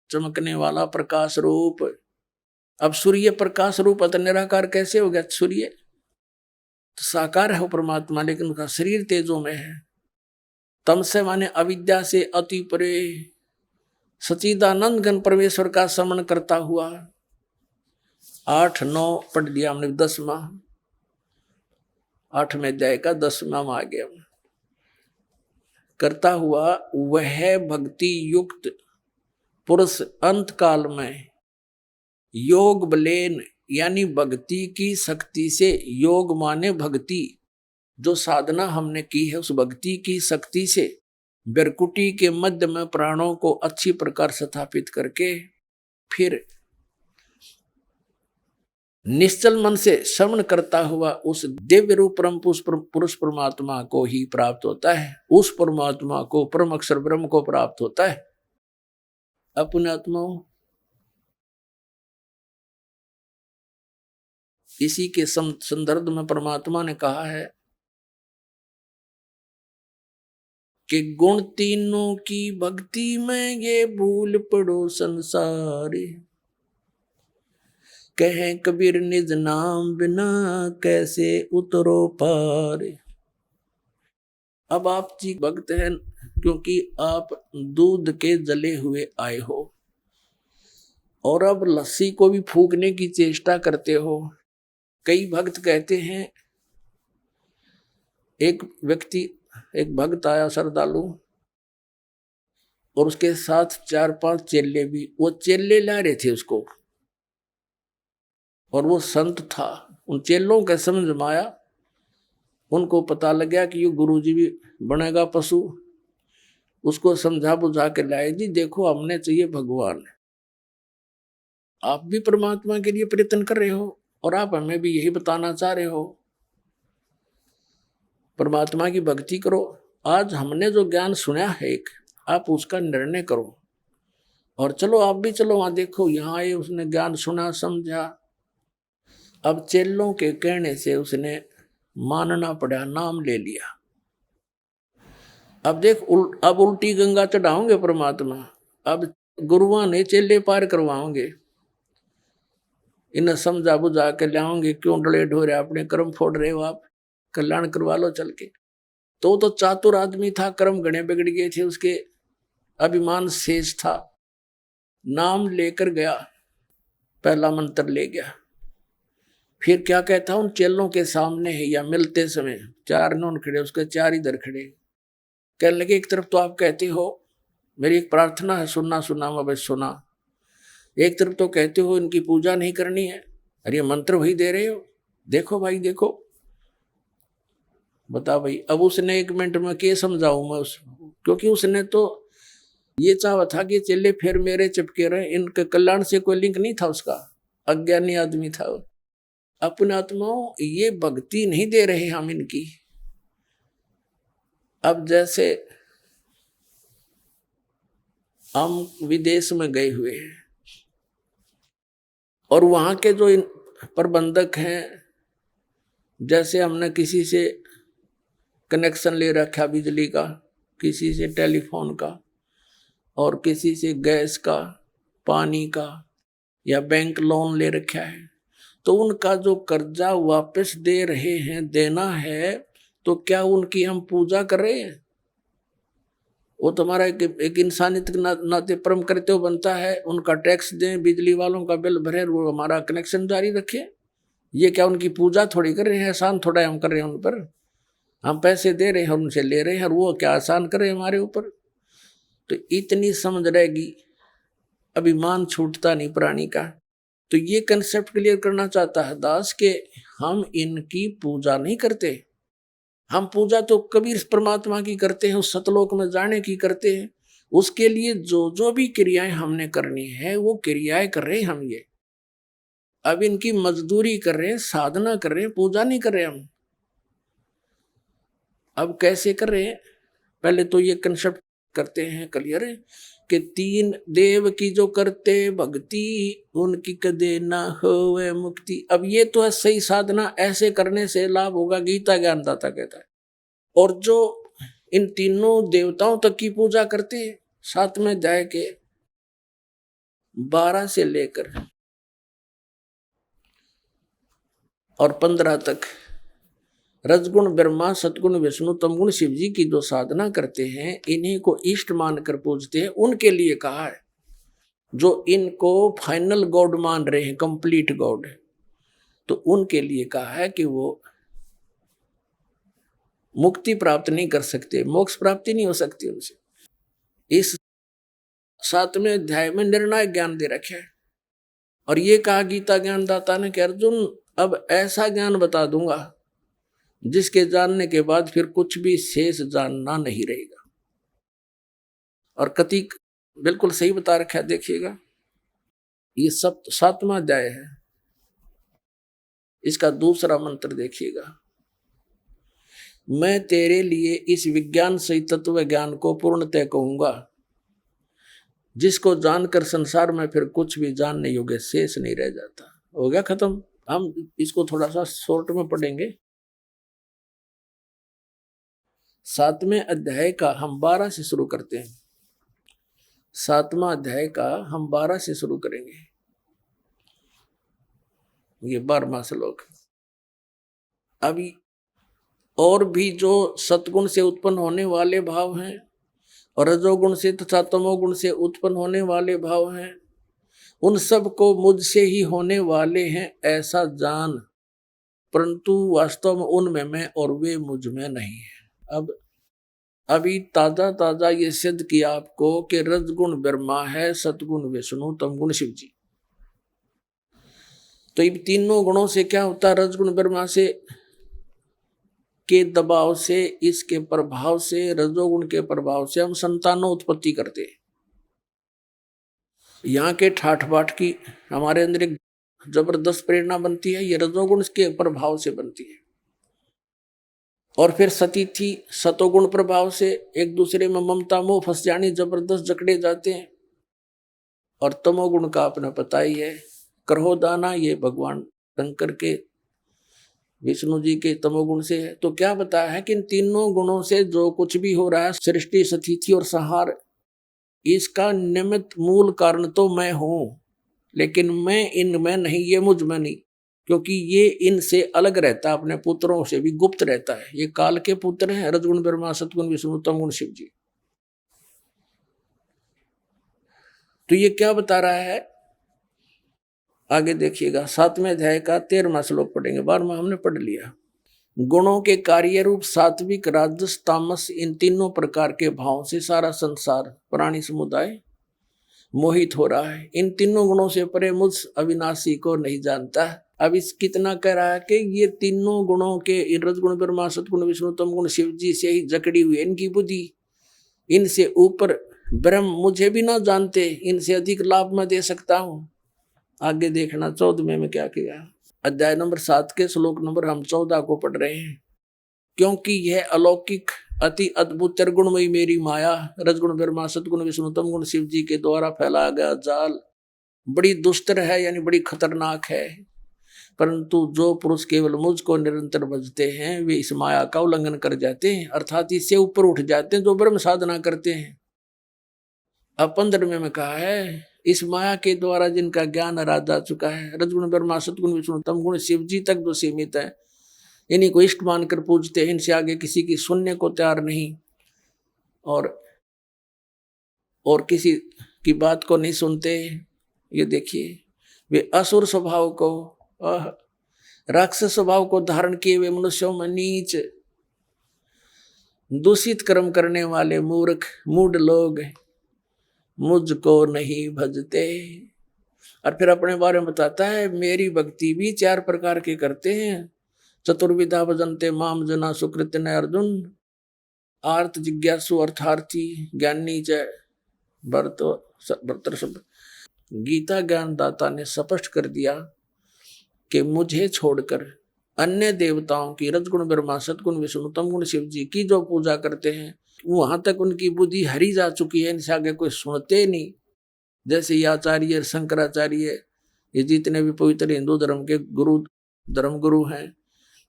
चमकने वाला प्रकाश रूप। अब सूर्य प्रकाश रूप अतः निराकार कैसे हो गया? सूर्य तो साकार है वो परमात्मा, लेकिन उसका शरीर तेजों में है। तम से माने अविद्या से अति परे सचिदानंद घन परमेश्वर का समन करता हुआ। 8-9 पढ़ दिया हमने, 10वां 8वें अध्याय का 10वां में आ गया। करता हुआ वह भक्ति युक्त पुरुष अंत काल में योग बलेन यानी भक्ति की शक्ति से, योग माने भक्ति, जो साधना हमने की है उस भक्ति की शक्ति से बिरकुटी के मध्य में प्राणों को अच्छी प्रकार स्थापित करके फिर निश्चल मन से श्रवण करता हुआ उस दिव्य रूप परम पुरुष परमात्मा को ही प्राप्त होता है। उस परमात्मा को, परम अक्षर ब्रह्म को प्राप्त होता है। अपने आत्माओं, इसी के संदर्भ में परमात्मा ने कहा है कि गुण तीनों की भक्ति में ये भूल पड़ो संसारी, कहें कबीर निज नाम बिना कैसे उतरो पार। अब आप जी भक्त हैं क्योंकि आप दूध के जले हुए आए हो और अब लस्सी को भी फूकने की चेष्टा करते हो। कई भक्त कहते हैं, एक भक्त आया श्रद्धालु और उसके साथ 4-5 चेले भी, वो चेले ला रहे थे उसको और वो संत था। उन चेलों के समझ में आया, उनको पता लग गया कि ये गुरुजी भी बनेगा पशु। उसको समझा बुझा के लाए, जी देखो हमने चाहिए भगवान, आप भी परमात्मा के लिए प्रयत्न कर रहे हो और आप हमें भी यही बताना चाह रहे हो, परमात्मा की भक्ति करो। आज हमने जो ज्ञान सुना है एक, आप उसका निर्णय करो और चलो आप भी चलो वहां देखो। यहाँ आए, उसने ज्ञान सुना समझा। अब चेलों के कहने से उसने मानना पड़ा, नाम ले लिया। अब देख अब उल्टी गंगा चढ़ाओगे परमात्मा। अब गुरुआ ने चेले पार करवाओगे, इन्हें समझा बुझा के लाओगे। क्यों डले ढोरे अपने कर्म फोड़ रहे हो, आप कल्याण करवा लो चल के। तो चातुर आदमी था, कर्म गणे बिगड़ गए थे, उसके अभिमान शेष था। नाम लेकर गया, पहला मंत्र ले गया। फिर क्या कहता, उन चेलों के सामने है या मिलते समय 4 नौन खड़े, उसके 4 इधर खड़े। कहने लगे, एक तरफ तो आप कहते हो मेरी एक प्रार्थना है, सुनना सुना मैं बस सुना। एक तरफ तो कहते हो इनकी पूजा नहीं करनी है, अरे ये मंत्र वही दे रहे हो, देखो भाई देखो। बता भाई, अब उसने 1 मिनट में क्या समझाऊं मैं उसको, क्योंकि उसने तो ये चाहा था कि चेले फिर मेरे चिपके रहे, इनके कल्याण से कोई लिंक नहीं था उसका, अज्ञानी आदमी था। अपने आत्माओं, ये भक्ति नहीं दे रहे हम इनकी। अब जैसे हम विदेश में गए हुए हैं और वहां के जो प्रबंधक हैं, जैसे हमने किसी से कनेक्शन ले रखा बिजली का, किसी से टेलीफोन का और किसी से गैस का, पानी का या बैंक लोन ले रखा है, तो उनका जो कर्जा वापस दे रहे हैं, देना है, तो क्या उनकी हम पूजा कर रहे हैं? वो तुम्हारा एक इंसानियत के नाते परम करते हो बनता है। उनका टैक्स दें, बिजली वालों का बिल भरे, वो हमारा कनेक्शन जारी रखे। ये क्या उनकी पूजा थोड़ी कर रहे हैं? एहसान थोड़ा हम कर रहे हैं उन पर। हम पैसे दे रहे हैं और उनसे ले रहे हैं, और वो क्या आसान कर रहे हैं हमारे ऊपर। तो इतनी समझ रहेगी, अभिमान छूटता नहीं प्राणी का। तो ये कंसेप्ट क्लियर करना चाहता है दास के हम इनकी पूजा नहीं करते। हम पूजा तो कबीर परमात्मा की करते हैं, उस सतलोक में जाने की करते हैं। उसके लिए जो जो भी क्रियाएं हमने करनी है वो क्रियाएं कर रहे हैं हम। ये अब इनकी मजदूरी कर रहे हैं, साधना कर रहे हैं, पूजा नहीं कर रहे हम। अब कैसे कर रहे हैं? पहले तो ये कंसेप्ट करते हैं क्लियर कि 3 देव की जो करते भक्ति उनकी कदे ना होवे मुक्ति। अब ये तो है सही साधना, ऐसे करने से लाभ होगा, गीता ज्ञानदाता कहता है। और जो इन तीनों देवताओं तक की पूजा करते हैं, 7वें अध्याय के 12 से लेकर और 15 तक रजगुण ब्रह्मा, सतगुण विष्णु, तमगुण शिव जी की जो साधना करते हैं, इन्हीं को इष्ट मानकर पूजते हैं, उनके लिए कहा है। जो इनको फाइनल गॉड मान रहे हैं, कंप्लीट गॉड, तो उनके लिए कहा है कि वो मुक्ति प्राप्त नहीं कर सकते, मोक्ष प्राप्ति नहीं हो सकती उनसे। इस 7वें अध्याय में निर्णायक ज्ञान दे रखा है। और ये कहा गीता ज्ञानदाता ने कि अर्जुन, अब ऐसा ज्ञान बता दूंगा जिसके जानने के बाद फिर कुछ भी शेष जानना नहीं रहेगा। और कति बिल्कुल सही बता रखा है, देखिएगा। ये 7वां अध्याय है, इसका दूसरा मंत्र देखिएगा। मैं तेरे लिए इस विज्ञान सहित तत्व ज्ञान को पूर्णतः कहूंगा, जिसको जानकर संसार में फिर कुछ भी जानने योग्य शेष नहीं रह जाता। हो गया खत्म। हम इसको थोड़ा सा शॉर्ट में पढ़ेंगे। 7वें अध्याय का हम 12 से शुरू करते हैं। 7वां अध्याय का हम 12 से शुरू करेंगे। ये 12वां श्लोक। अभी और भी जो सतगुण से उत्पन्न होने वाले भाव हैं और रजोगुण से तथा तमोगुण से उत्पन्न होने वाले भाव हैं, उन सब को मुझसे ही होने वाले हैं ऐसा जान, परंतु वास्तव में उनमें मैं और वे मुझ में नहीं है। अब अभी ताजा ये सिद्ध किया आपको कि रजगुण ब्रह्मा है, सतगुण विष्णु, तमगुण शिव जी। तो इन तीनों गुणों से क्या होता है? रजगुण ब्रह्मा से के दबाव से, इसके प्रभाव से, रजोगुण के प्रभाव से हम संतानों उत्पत्ति करते हैं। यहाँ के ठाठ बाट की हमारे अंदर एक जबरदस्त प्रेरणा बनती है, ये रजोगुण के प्रभाव से बनती है। और फिर सतीथि सतोगुण प्रभाव से एक दूसरे में ममता मोह फंस जानी, जबरदस्त जकड़े जाते हैं। और तमोगुण का अपना पता ही है, क्रोधाना, ये भगवान शंकर के विष्णु जी के तमोगुण से है। तो क्या बताया है कि इन तीनों गुणों से जो कुछ भी हो रहा है, सृष्टि, सतीथि और संहार, इसका निमित्त मूल कारण तो मैं हूं, लेकिन मैं इनमें नहीं, ये मुझ में नहीं, क्योंकि ये इनसे अलग रहता है, अपने पुत्रों से भी गुप्त रहता है। ये काल के पुत्र हैं, रजगुण ब्रह्मा, सतगुण विष्णु, तमगुण शिव जी। तो ये क्या बता रहा है आगे देखिएगा। 7वें अध्याय का 13वां श्लोक पढ़ेंगे, 12वां हमने पढ़ लिया। गुणों के कार्य रूप सात्विक, राजस, तामस, इन तीनों प्रकार के भावों से सारा संसार, प्राणी समुदाय मोहित हो रहा है। इन तीनों गुणों से परे मुझ अविनाशी को नहीं जानता। अब इस कितना कह रहा है कि ये तीनों गुणों के, रजगुण ब्रह्मा, सतगुण विष्णु, तमगुण शिव जी से ही जकड़ी हुई इनकी बुद्धि, इनसे ऊपर ब्रह्म मुझे भी ना जानते, इनसे अधिक लाभ मैं दे सकता हूं। आगे देखना 14वें में क्या किया। अध्याय नंबर 7 के श्लोक नंबर हम 14 को पढ़ रहे हैं। क्योंकि यह अलौकिक अति अद्भुत त्रिगुणमयी मेरी माया, रजगुण ब्रह्मा, सतगुण विष्णु, तमगुण शिव जी के द्वारा फैलाया गया जाल बड़ी दुस्तर है, यानी बड़ी खतरनाक है। परंतु जो पुरुष केवल मुझको निरंतर भजते हैं, वे इस माया का उल्लंघन कर जाते हैं, अर्थात इससे ऊपर उठ जाते हैं, जो ब्रह्म साधना करते हैं। अब 15वें में कहा है, इस माया के द्वारा जिनका ज्ञान आराध आ चुका है, रजगुण ब्रह्मा, सतगुण विष्णु, तमगुण शिव जी तक जो सीमित है, इन्हीं को इष्ट मानकर पूजते हैं, इनसे आगे किसी की सुनने को तैयार नहीं, और किसी की बात को नहीं सुनते। ये देखिए, वे असुर स्वभाव को, राक्षस स्वभाव को धारण किए वे मनुष्यों में नीच, दूषित कर्म करने वाले मूर्ख मूढ़ लोग मुझको नहीं भजते। और फिर अपने बारे में बताता है, मेरी भक्ति भी 4 प्रकार के करते हैं। चतुर्विधा भजन्ते माम जना सुकृत न अर्जुन, आर्त जिज्ञासु अर्थार्थी ज्ञानी च भर्तृ। गीता ज्ञानदाता ने स्पष्ट कर दिया कि मुझे छोड़कर अन्य देवताओं की, रजगुण ब्रह्मा, सतगुण विष्णु, तमगुण शिव जी की जो पूजा करते हैं, वहां तक उनकी बुद्धि हरी जा चुकी है, इनसे आगे कोई सुनते नहीं। जैसे ये आचार्य, शंकराचार्य, ये जितने भी पवित्र हिंदू धर्म के गुरु, धर्म गुरु हैं,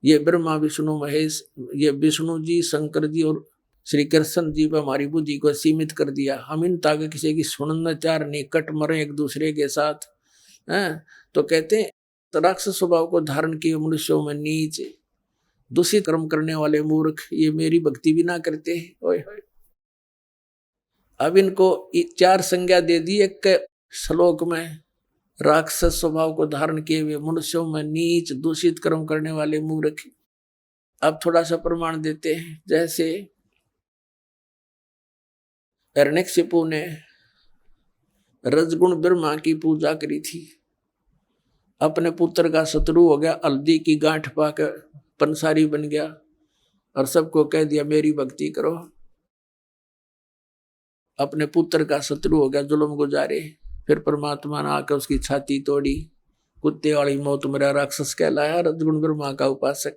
ये ब्रह्मा विष्णु महेश, ये विष्णु जी, शंकर जी और श्री कृष्ण जी पर हमारी बुद्धि को सीमित कर दिया। हम इन तागे किसी की सुनना चाह नहीं, कट मरे एक दूसरे के साथ हैं। तो कहते हैं राक्षस स्वभाव को धारण किए मनुष्यों में नीच, दूषित कर्म करने वाले मूर्ख, ये मेरी भक्ति भी ना करते। ओए होए, अब इनको 4 संज्ञा दे दी एक श्लोक में। राक्षस स्वभाव को धारण किए हुए मनुष्यों में नीच, दूषित कर्म करने वाले मूर्ख। अब थोड़ा सा प्रमाण देते हैं। जैसे हिरण्यकशिपु ने रजगुण ब्रह्मा की पूजा करी थी, अपने पुत्र का शत्रु हो गया, हल्दी की गांठ पाकर पंसारी बन गया और सबको कह दिया मेरी भक्ति करो। अपने पुत्र का शत्रु हो गया, जुल्म गुजारे। फिर परमात्मा ने आकर उसकी छाती तोड़ी, कुत्ते वाली मौत मरा, राक्षस कहलाया रजगुण ब्रह्मा का उपासक।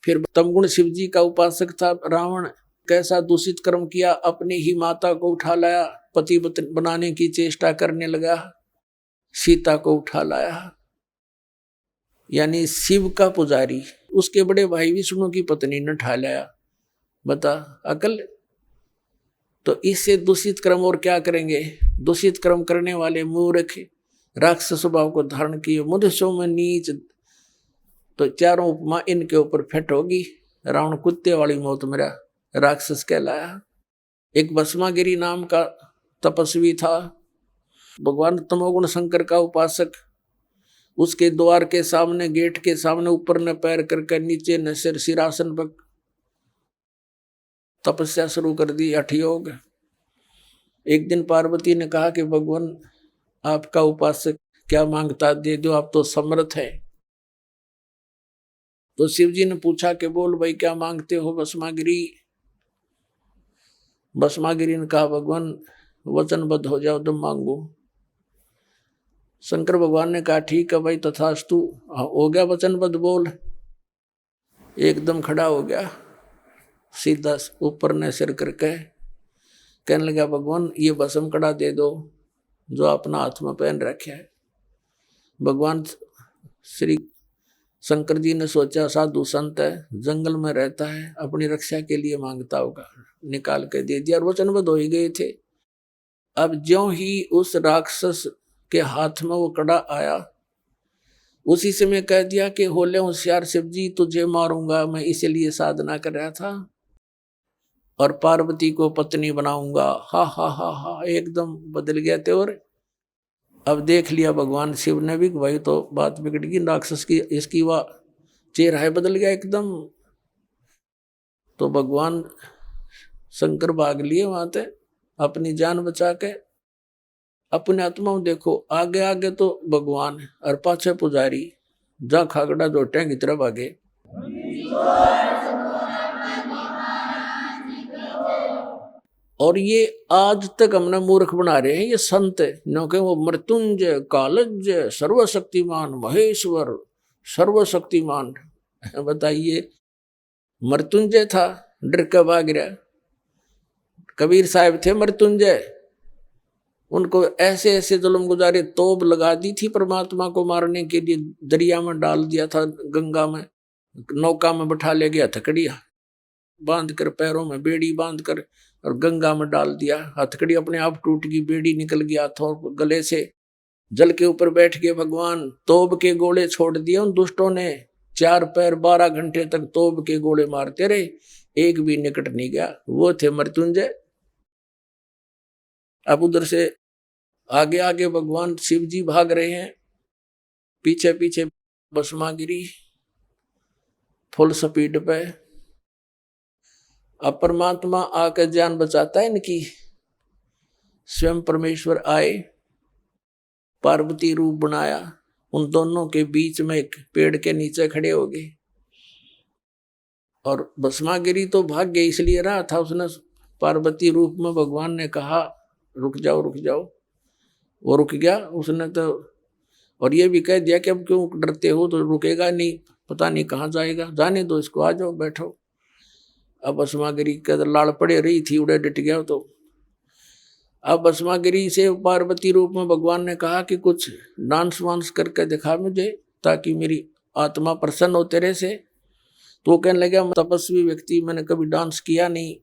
फिर तमगुण शिव जी का उपासक था रावण, कैसा दूषित कर्म किया, अपनी ही माता को उठा लाया, पति बनाने की चेष्टा करने लगा, सीता को उठा लाया। यानी शिव का पुजारी उसके बड़े भाई विष्णु की पत्नी ने उठा लाया। बता अकल। तो इससे दूषित कर्म और क्या करेंगे? दूषित कर्म करने वाले मूर्ख, राक्षस स्वभाव को धारण किए मनुष्यों में नीच। तो चारों उपमा इनके ऊपर फिट होगी। रावण कुत्ते वाली मौत मरा, राक्षस कहलाया। एक भस्मागिरी नाम का तपस्वी था, भगवान तमोगुण शंकर का उपासक। उसके द्वार के सामने, गेट के सामने ऊपर न पैर करके नीचे न सिर, सिरासन पर तपस्या शुरू कर दी, हठयोग। एक दिन पार्वती ने कहा कि भगवान आपका उपासक क्या मांगता दे दो, आप तो समर्थ है। तो शिव जी ने पूछा कि बोल भाई क्या मांगते हो भस्मागिरी। भस्मागिरी ने कहा भगवान वचनबद्ध हो जाओ तो मांगो। शंकर भगवान ने कहा ठीक है भाई तथास्तु, हो गया वचनबद्ध, बोल। एकदम खड़ा हो गया, सीधा ऊपर ने सिर करके कहने लगा भगवान ये भस्म कड़ा दे दो जो अपना हाथ में पहन रखे है। भगवान श्री शंकर जी ने सोचा साधु संत है, जंगल में रहता है, अपनी रक्षा के लिए मांगता होगा, निकाल के दे दिया और वचनबद्ध हो ही गए थे। अब ज्यों ही उस राक्षस के हाथ में वो कड़ा आया, उसी से मैं कह दिया कि होले होशियार शिव जी, तुझे मारूंगा, मैं इसीलिए साधना कर रहा था और पार्वती को पत्नी बनाऊंगा। हा हा हा हा, एकदम बदल गया थे। और अब देख लिया भगवान शिव ने भी, भाई तो बात बिगड़ गई, राक्षस की इसकी वह चेहरा है बदल गया एकदम। तो भगवान शंकर भाग लिए वहां से अपनी जान बचा के। अपने आत्माओं देखो, आगे आगे तो भगवान और पाछे पुजारी, जा खागड़ा जोटे की तरफ आगे। और ये आज तक हमने मूर्ख बना रहे हैं ये संत, क्योंकि वो मृत्युंजय, कालज्य, सर्वशक्तिमान, महेश्वर, सर्वशक्तिमान। बताइए, मृत्युंजय था, डर के भाग गया। कबीर साहब थे मृत्युंजय, उनको ऐसे ऐसे जुल्म गुजारे, तोप लगा दी थी परमात्मा को मारने के लिए, दरिया में डाल दिया था, गंगा में, नौका में बैठा ले गया, हथकड़िया बांध कर, पैरों में बेड़ी बांध कर और गंगा में डाल दिया। हथकड़ी अपने आप टूट गई, बेड़ी निकल गया हाथों गले से। जल के ऊपर बैठ के भगवान तोप के गोले छोड़ दिए उन दुष्टों ने। 4 पैर 12 घंटे तक तोप के गोले मारते रहे, एक भी निकट नहीं गया। वो थे मृत्युंजय। अब उधर से आगे आगे भगवान शिव जी भाग रहे हैं, पीछे पीछे भस्मागिरी फुल स्पीड पे। अब परमात्मा आकर जान बचाता है इनकी। स्वयं परमेश्वर आए, पार्वती रूप बनाया, उन दोनों के बीच में एक पेड़ के नीचे खड़े हो गए। और भस्मागिरी तो भाग्य इसलिए रहा था, उसने पार्वती रूप में भगवान ने कहा रुक जाओ रुक जाओ, वो रुक गया। उसने तो और ये भी कह दिया कि अब क्यों डरते हो, तो रुकेगा नहीं, पता नहीं कहाँ जाएगा, जाने दो इसको, आ जाओ बैठो। अब भस्मागिरी का लाड़ पड़े रही थी, उड़े डट गया। तो अब भस्मागिरी से पार्वती रूप में भगवान ने कहा कि कुछ डांस वांस करके दिखा मुझे, ताकि मेरी आत्मा प्रसन्न हो तेरे से। तो वो कहने लगा, तपस्वी व्यक्ति, मैंने कभी डांस किया नहीं।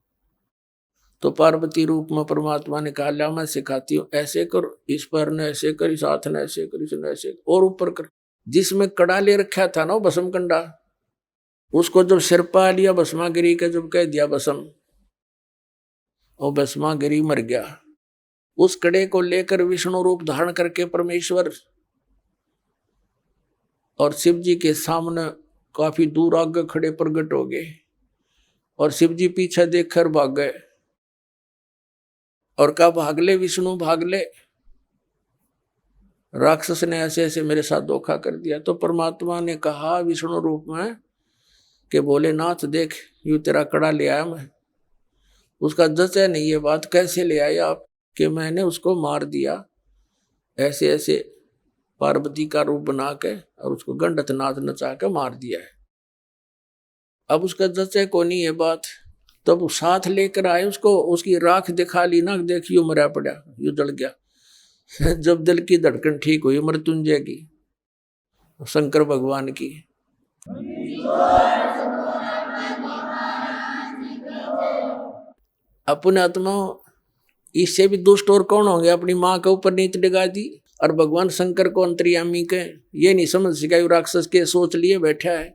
तो पार्वती रूप में परमात्मा ने कहा, ला मैं सिखाती हूँ, ऐसे कर, इस पैर ने ऐसे कर, इस हाथ ने ऐसे कर, इसने ऐसे कर, और ऊपर कर। जिसमें कड़ा ले रखा था ना वो भस्म कंडा, उसको जब सिर पा लिया भस्मागिरी का, जब कह दिया भस्म, और भस्मागिरी मर गया। उस कड़े को लेकर विष्णु रूप धारण करके परमेश्वर और शिव जी के सामने काफी दूर आगे खड़े प्रकट हो गए, और शिव जी पीछे देखकर भाग गए। और कहा, भाग ले विष्णु, भाग ले, राक्षस ने ऐसे ऐसे मेरे साथ धोखा कर दिया। तो परमात्मा ने कहा विष्णु रूप में कि भोलेनाथ देख, यू तेरा कड़ा ले आया मैं। उसका जचा नहीं ये बात, कैसे ले आए आप, कि मैंने उसको मार दिया ऐसे ऐसे पार्वती का रूप बना के, और उसको गंडत नाथ नचा के मार दिया है। अब उसका जचे को नहीं ये बात, तब तो साथ लेकर आए उसको, उसकी राख दिखा ली ना, देखियो मरा पड़ा, यू जल गया। जब दिल की धड़कन ठीक हुई मृत्युंजय की, शंकर भगवान की। अपने आत्मा इससे भी दुष्ट और कौन होंगे, अपनी माँ के ऊपर नीत डिगा दी, और भगवान शंकर को अंतर्यामी के ये नहीं समझ सका, राक्षस के सोच लिए बैठा है,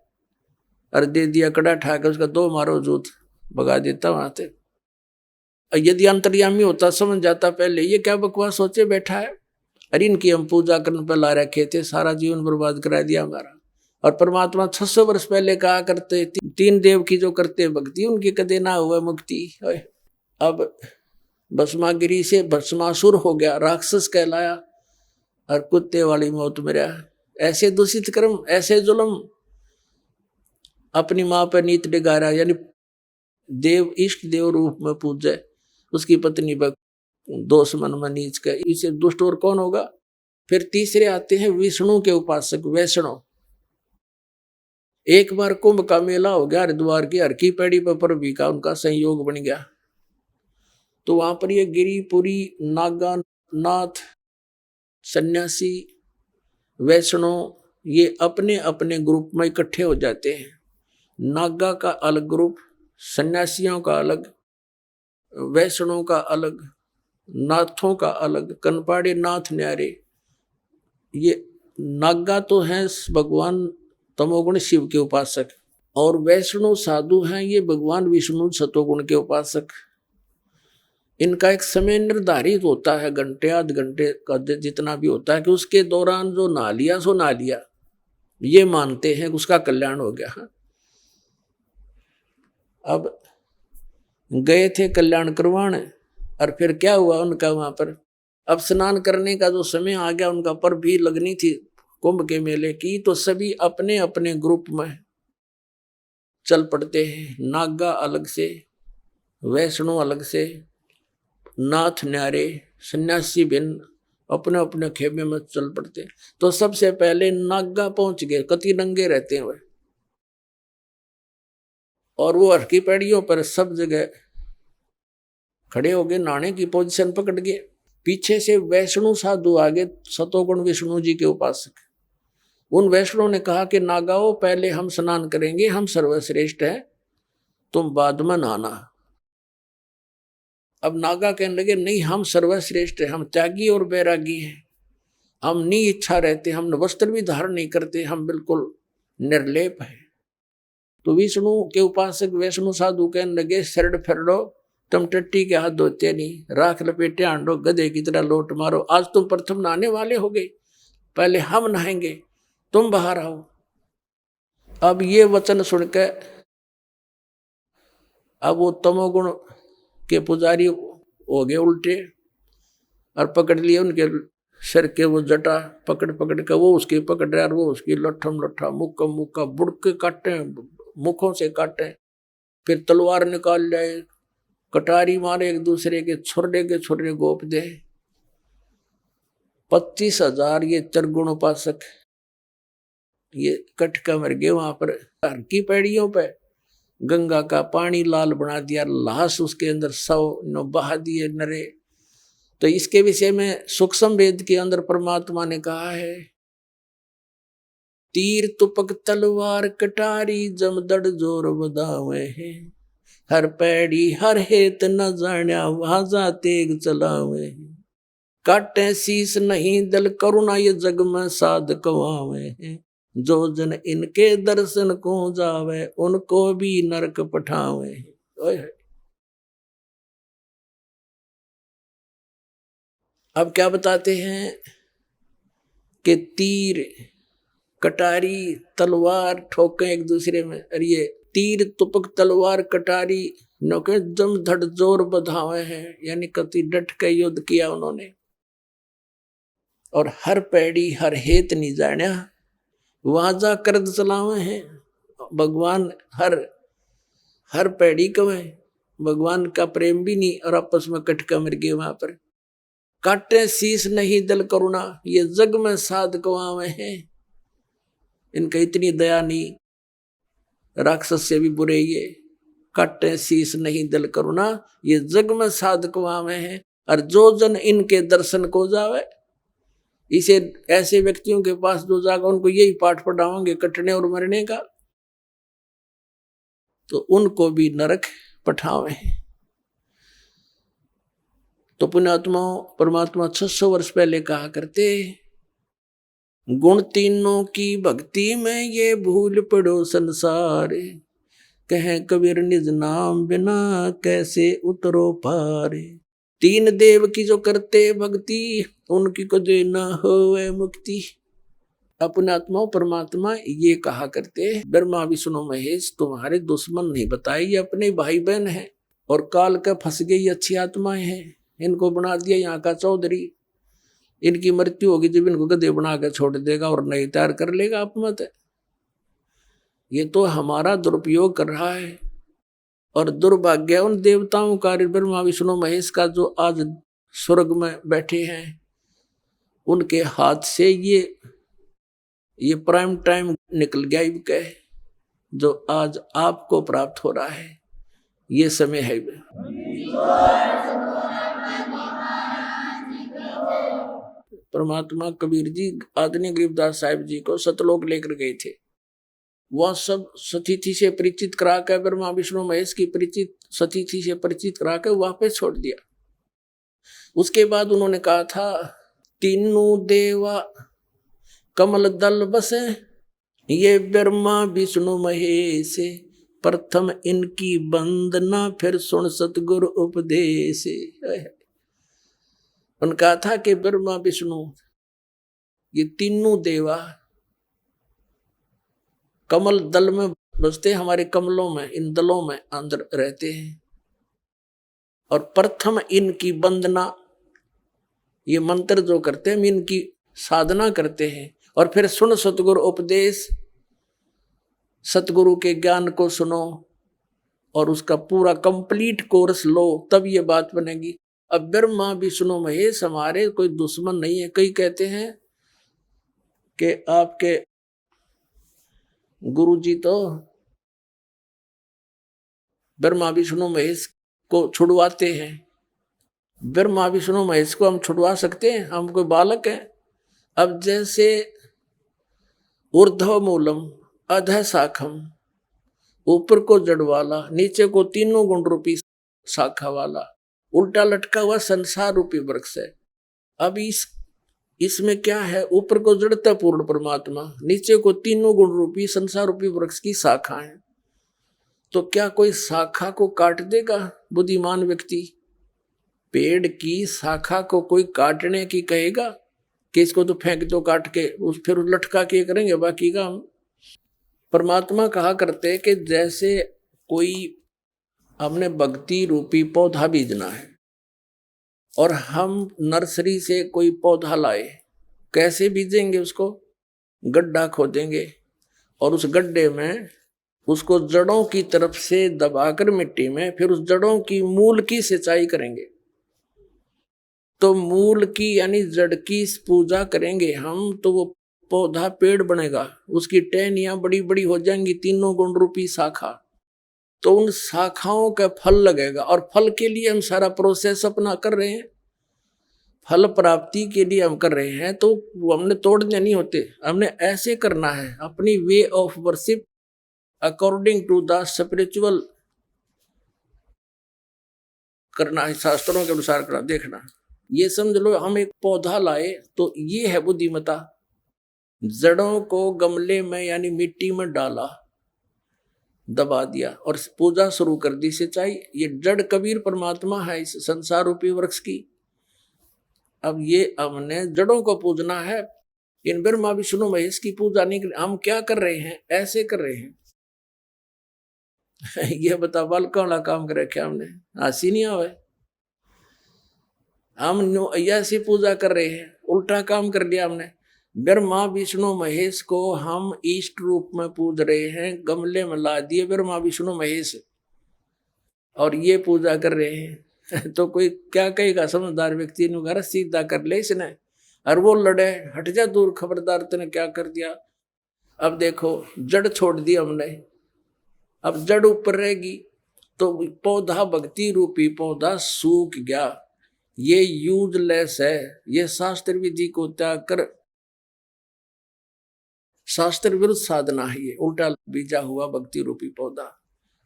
और दे दिया कड़ा ठाकर, उसका दो मारो जूत, भगा देता वहां से। यदि अंतर्यामी होता समझ जाता पहले, ये क्या बकवास सोचे बैठा है, अरे इनकी हम पूजा करने पर ला रखे थे, सारा जीवन बर्बाद करा दिया हमारा। और परमात्मा 600 वर्ष पहले कहा करते, तीन देव की जो करते भक्ति, उनकी कदे ना हुआ मुक्ति। अब भस्मागिरी से भस्मासुर हो गया, राक्षस कहलाया, और कुत्ते वाली मौत मरा। ऐसे दूषित कर्म, ऐसे जुल्म, अपनी माँ पर नीत डिगा रहा, यानी देव इष्ट देव रूप में पूजे, उसकी पत्नी पर दोष मन में नीच का, इसे दुष्ट और कौन होगा। फिर तीसरे आते हैं विष्णु के उपासक वैष्णव। एक बार कुंभ का मेला हो गया हरिद्वार की हर की पैड़ी पर प्रभु का उनका संयोग बन गया। तो वहां पर ये गिरिपुरी, नागा, नाथ, सन्यासी, वैष्णव, ये अपने अपने ग्रुप में इकट्ठे हो जाते हैं। नागा का अलग ग्रुप, सन्यासियों का अलग, वैष्णव का अलग, नाथों का अलग, कनपाड़े नाथ न्यारे। ये नागा तो हैं भगवान तमोगुण शिव के उपासक, और वैष्णव साधु हैं ये भगवान विष्णु सतोगुण के उपासक। इनका एक समय निर्धारित होता है, घंटे आध घंटे का जितना भी होता है, कि उसके दौरान जो नहा लिया सो नहा लिया, ये मानते हैं उसका कल्याण हो गया। अब गए थे कल्याण करवाने, और फिर क्या हुआ उनका वहां पर, अब स्नान करने का जो समय आ गया उनका, पर भी लगनी थी कुंभ के मेले की, तो सभी अपने अपने ग्रुप में चल पड़ते हैं। नागा अलग से, वैष्णव अलग से, नाथ न्यारे, सन्यासी भिन्न अपने अपने खेमे में चल पड़ते। तो सबसे पहले नागा पहुंच गए, कति नंगे रहते हैं, और वो हरकी पैड़ियों पर सब जगह खड़े हो गए, नहाने की पोजीशन पकड़ गए। पीछे से वैष्णु साधु आगे, सतोगुण विष्णु जी के उपासक। उन वैष्णव ने कहा कि नागाओं, पहले हम स्नान करेंगे, हम सर्वश्रेष्ठ हैं, तुम बाद में नहाना। अब नागा कहने लगे, नहीं हम सर्वश्रेष्ठ हैं, हम त्यागी और बैरागी हैं, हम नहीं इच्छा रहते, हम वस्त्र भी धारण नहीं करते, हम बिल्कुल निर्लेप हैं। तो विष्णु के उपासक वैष्णु साधु कहने लगे, शरड फेरडो, तुम टट्टी के हाथ धोते नहीं, राख लपेटे आंडो, गधे की तरह लोट मारो, आज तुम प्रथम नहाने वाले हो गए, पहले हम नहाएंगे, तुम बाहर आओ। अब ये वचन सुनकर अब वो तमोगुण के पुजारी हो गए उल्टे, और पकड़ लिए उनके सिर के वो जटा, पकड़ पकड़ के वो उसकी पकड़ रहा, और वो उसकी लट्ठम लट्ठा, मुक्का मुक्का बुड़के काटे, मुखों से काटे, फिर तलवार निकाल जाए, कटारी मारे एक दूसरे के छुर्रे गोप दे। 25,000 ये त्रिगुण उपासक ये कट कर मर गए वहां पर। घर की पैड़ियों पे गंगा का पानी लाल बना दिया, लाश उसके अंदर 100 बहा दिए नरे। तो इसके विषय में सूक्ष्म वेद के अंदर परमात्मा ने कहा है, तीर तुपक तलवार कटारी जमदड़ जोर बदावे है, हर पैड़ी हर हेत न जान्या वाजा तेग चलावे है, काटे शीस नहीं दल करुणा ये जग में साध कवावे है, जो जन इनके दर्शन को जावे उनको भी नरक पठावे है। अब क्या बताते हैं कि तीर कटारी तलवार ठोके एक दूसरे में, और ये तीर तुपक तलवार कटारी नौके जम धड़ जोर बधावे हैं, यानी कति डट के युद्ध किया उन्होंने। और हर पैड़ी हर हेत नहीं जान्या वाजा कर्द चलावे हैं। भगवान हर पैड़ी को है, भगवान का प्रेम भी नहीं, और आपस में कटका मर गए वहां पर। काटे शीस नहीं दल करुणा ये जग में साध कवावे हैं, इनका इतनी दया नहीं, राक्षस से भी बुरे ये। काटे शीस नहीं दल करुणा ये जग में साध कवावे हैं, और जो जन इनके दर्शन को जावे, इसे ऐसे व्यक्तियों के पास जो जागा उनको यही पाठ पढ़ाओगे कटने और मरने का, तो उनको भी नरक पठावे। तो पुण्यात्मा परमात्मा 600 वर्ष पहले कहा करते, गुण तीनों की भक्ति में ये भूल पड़ो संसार, कहे कबीर निज नाम बिना कैसे उतरो पार, तीन देव की जो करते भक्ति उनकी को जो न होवे मुक्ति। अपने आत्मा परमात्मा ये कहा करते, ब्रह्मा विष्णु महेश तुम्हारे दुश्मन नहीं बताए, ये अपने भाई बहन है और काल का फंस गई अच्छी आत्माएं हैं, इनको बना दिया यहाँ का चौधरी, इनकी मृत्यु होगी जब इनको गधे बना कर छोड़ देगा और नई तैयार कर लेगा। आप मत है, ये तो हमारा दुरुपयोग कर रहा है। और दुर्भाग्य उन देवताओं का ब्रह्मा विष्णु महेश का जो आज स्वर्ग में बैठे हैं, उनके हाथ से ये प्राइम टाइम निकल गया इनका, जो आज आपको प्राप्त हो रहा है, ये समय है। परमात्मा कबीर जी आदरणीय गरीबदास साहिब जी को सतलोक लेकर गए थे, वह सब सतीथि से परिचित करा कर, ब्रह्मा विष्णु महेश की परिचित सतीथि से परिचित करा कर वापस छोड़ दिया। उसके बाद उन्होंने कहा था, तीनों देवा कमल दल बसे, ये ब्रह्मा विष्णु महेश, प्रथम इनकी वंदना फिर सुन सतगुरु उपदेश। उन्होंने कहा था कि ब्रह्मा विष्णु ये तीनों देवा कमल दल में बसते, हमारे कमलों में, इन दलों में अंदर रहते हैं, और प्रथम इनकी वंदना ये मंत्र जो करते हैं इनकी साधना करते हैं, और फिर सुन सतगुरु उपदेश, सतगुरु के ज्ञान को सुनो और उसका पूरा कंप्लीट कोर्स लो, तब ये बात बनेगी। अब ब्रह्मा विष्णु महेश हमारे कोई दुश्मन नहीं है। कई कहते हैं कि आपके गुरु जी तो ब्रह्मा विष्णु महेश को छुड़वाते हैं। ब्रह्मा विष्णु महेश को हम छुड़वा सकते हैं? हम कोई बालक हैं? अब जैसे ऊर्ध्व मूलम अधः शाखम, ऊपर को जड़ वाला, नीचे को तीनों गुण रूपी शाखा वाला, उल्टा लटका हुआ संसार रूपी वृक्ष है। अब इसमें क्या है? ऊपर को जड़ता पूर्ण परमात्मा, नीचे को तीनों गुण रूपी संसार रूपी वृक्ष की शाखा है। तो क्या कोई शाखा को काट देगा बुद्धिमान व्यक्ति? पेड़ की शाखा को कोई काटने की कहेगा कि इसको तो फेंक दो काट के, फिर लटका के करेंगे बाकी का हम। परमात्मा कहा करते कि जैसे कोई हमने भक्ति रूपी पौधा बीजना है और हम नर्सरी से कोई पौधा लाए, कैसे बीजेंगे? उसको गड्ढा खोदेंगे और उस गड्ढे में उसको जड़ों की तरफ से दबाकर मिट्टी में, फिर उस जड़ों की मूल की सिंचाई करेंगे। तो मूल की यानी जड़ की पूजा करेंगे हम, तो वो पौधा पेड़ बनेगा, उसकी टहनियां बड़ी बड़ी हो जाएंगी, 3 गुण रूपी शाखा, तो उन शाखाओं का फल लगेगा। और फल के लिए हम सारा प्रोसेस अपना कर रहे हैं, फल प्राप्ति के लिए हम कर रहे हैं, तो वो हमने तोड़ने नहीं होते, हमने ऐसे करना है, अपनी way of worship according to the spiritual करना है, शास्त्रों के अनुसार करना। देखना, ये समझ लो हम एक पौधा लाए तो ये है बुद्धिमता, जड़ों को गमले में यानी मिट्टी में डाला, दबा दिया और पूजा शुरू कर दी। सिंचाई, ये जड़ कबीर परमात्मा है इस संसार रूपी वृक्ष की। अब ये हमने जड़ों को पूजना है, इन ब्रह्मा विष्णु महेश की पूजा नहीं कर। हम क्या कर रहे हैं, ऐसे कर रहे हैं। ये बता बालका वाला काम कर रखे हमने, हंसी नहीं आवे। हम ऐसी पूजा कर रहे हैं, उल्टा काम कर लिया हमने। ब्रह्मा विष्णु महेश को हम इष्ट रूप में पूज रहे हैं, गमले में ला दिए ब्रह्मा विष्णु महेश और ये पूजा कर रहे हैं। तो कोई क्या कहेगा, समझदार व्यक्ति ने घर सीधा कर ले इसने, और वो लड़े, हट जा दूर, खबरदार तूने क्या कर दिया। अब देखो जड़ छोड़ दी हमने, अब जड़ ऊपर रहेगी तो पौधा भक्ति रूपी पौधा सूख गया, ये यूजलेस है, ये शास्त्र विधि को त्याग कर शास्त्र विरुद्ध साधना है, ये उल्टा बीजा हुआ भक्ति रूपी पौधा।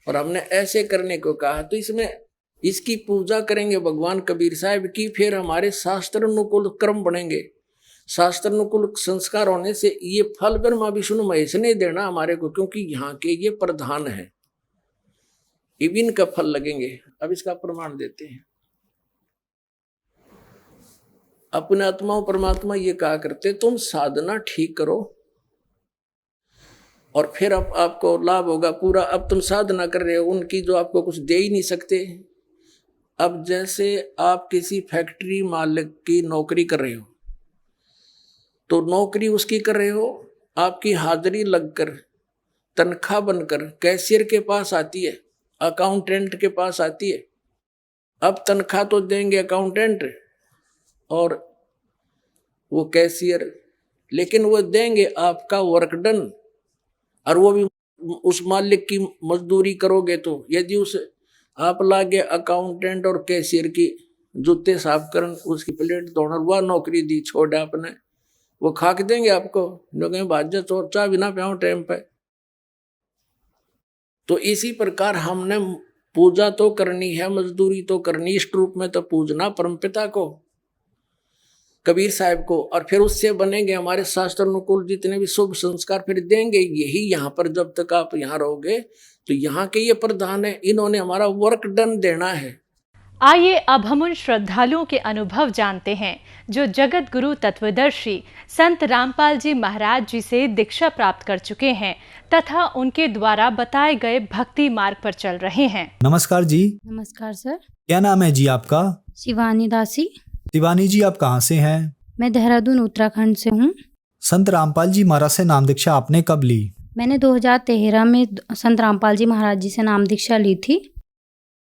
और हमने ऐसे करने को कहा, तो इसमें इसकी पूजा करेंगे भगवान कबीर साहब की, फिर हमारे शास्त्र अनुकूल कर्म बनेंगे। शास्त्र अनुकूल संस्कार होने से ये फल ब्रह्मा विष्णु महेश ने देना हमारे को, क्योंकि यहाँ के ये प्रधान है, इबिन का फल लगेंगे। अब इसका प्रमाण देते हैं। अपने आत्मा परमात्मा ये कहा करते, तुम साधना ठीक करो और फिर अब आपको लाभ होगा पूरा। अब तुम साधना कर रहे हो उनकी जो आपको कुछ दे ही नहीं सकते। अब जैसे आप किसी फैक्ट्री मालिक की नौकरी कर रहे हो, तो नौकरी उसकी कर रहे हो, आपकी हाजिरी लगकर तनख्वाह बनकर कैशियर के पास आती है, अकाउंटेंट के पास आती है। अब तनख्वाह तो देंगे अकाउंटेंट और वो कैशियर, लेकिन वो देंगे आपका वर्क डन, और वो भी उस मालिक की मजदूरी करोगे। तो यदि उस आप लागे अकाउंटेंट और कैशियर की जूते साफ करन, उसकी प्लेट धोना, वह नौकरी दी छोड़ आपने, वो खाक देंगे आपको, जो कहें भाज्य तो चाह बिना प्याओ टाइम पे। तो इसी प्रकार हमने पूजा तो करनी है, मजदूरी तो करनी, इष्ट रूप में तो पूजना परमपिता को, कबीर साहब को, और फिर उससे बनेंगे हमारे शास्त्र अनुकूल जितने भी शुभ संस्कार फिर देंगे। यही यहाँ पर जब तक आप यहाँ रहोगे तो यहाँ के ये प्रधान है, इन्होंने हमारा वर्क डन देना है। आइए अब हम उन श्रद्धालुओं के अनुभव जानते हैं जो जगत गुरु तत्वदर्शी संत रामपाल जी महाराज जी से दीक्षा प्राप्त कर चुके हैं तथा उनके द्वारा बताए गए भक्ति मार्ग पर चल रहे हैं। नमस्कार जी। नमस्कार सर। क्या नाम है जी आपका? शिवानी दासी। शिवानी जी, आप कहाँ से हैं? मैं देहरादून उत्तराखंड से हूँ। संत रामपाल जी महाराज से नाम दीक्षा आपने कब ली? मैंने 2013 में संत रामपाल जी महाराज जी से नाम दीक्षा ली थी।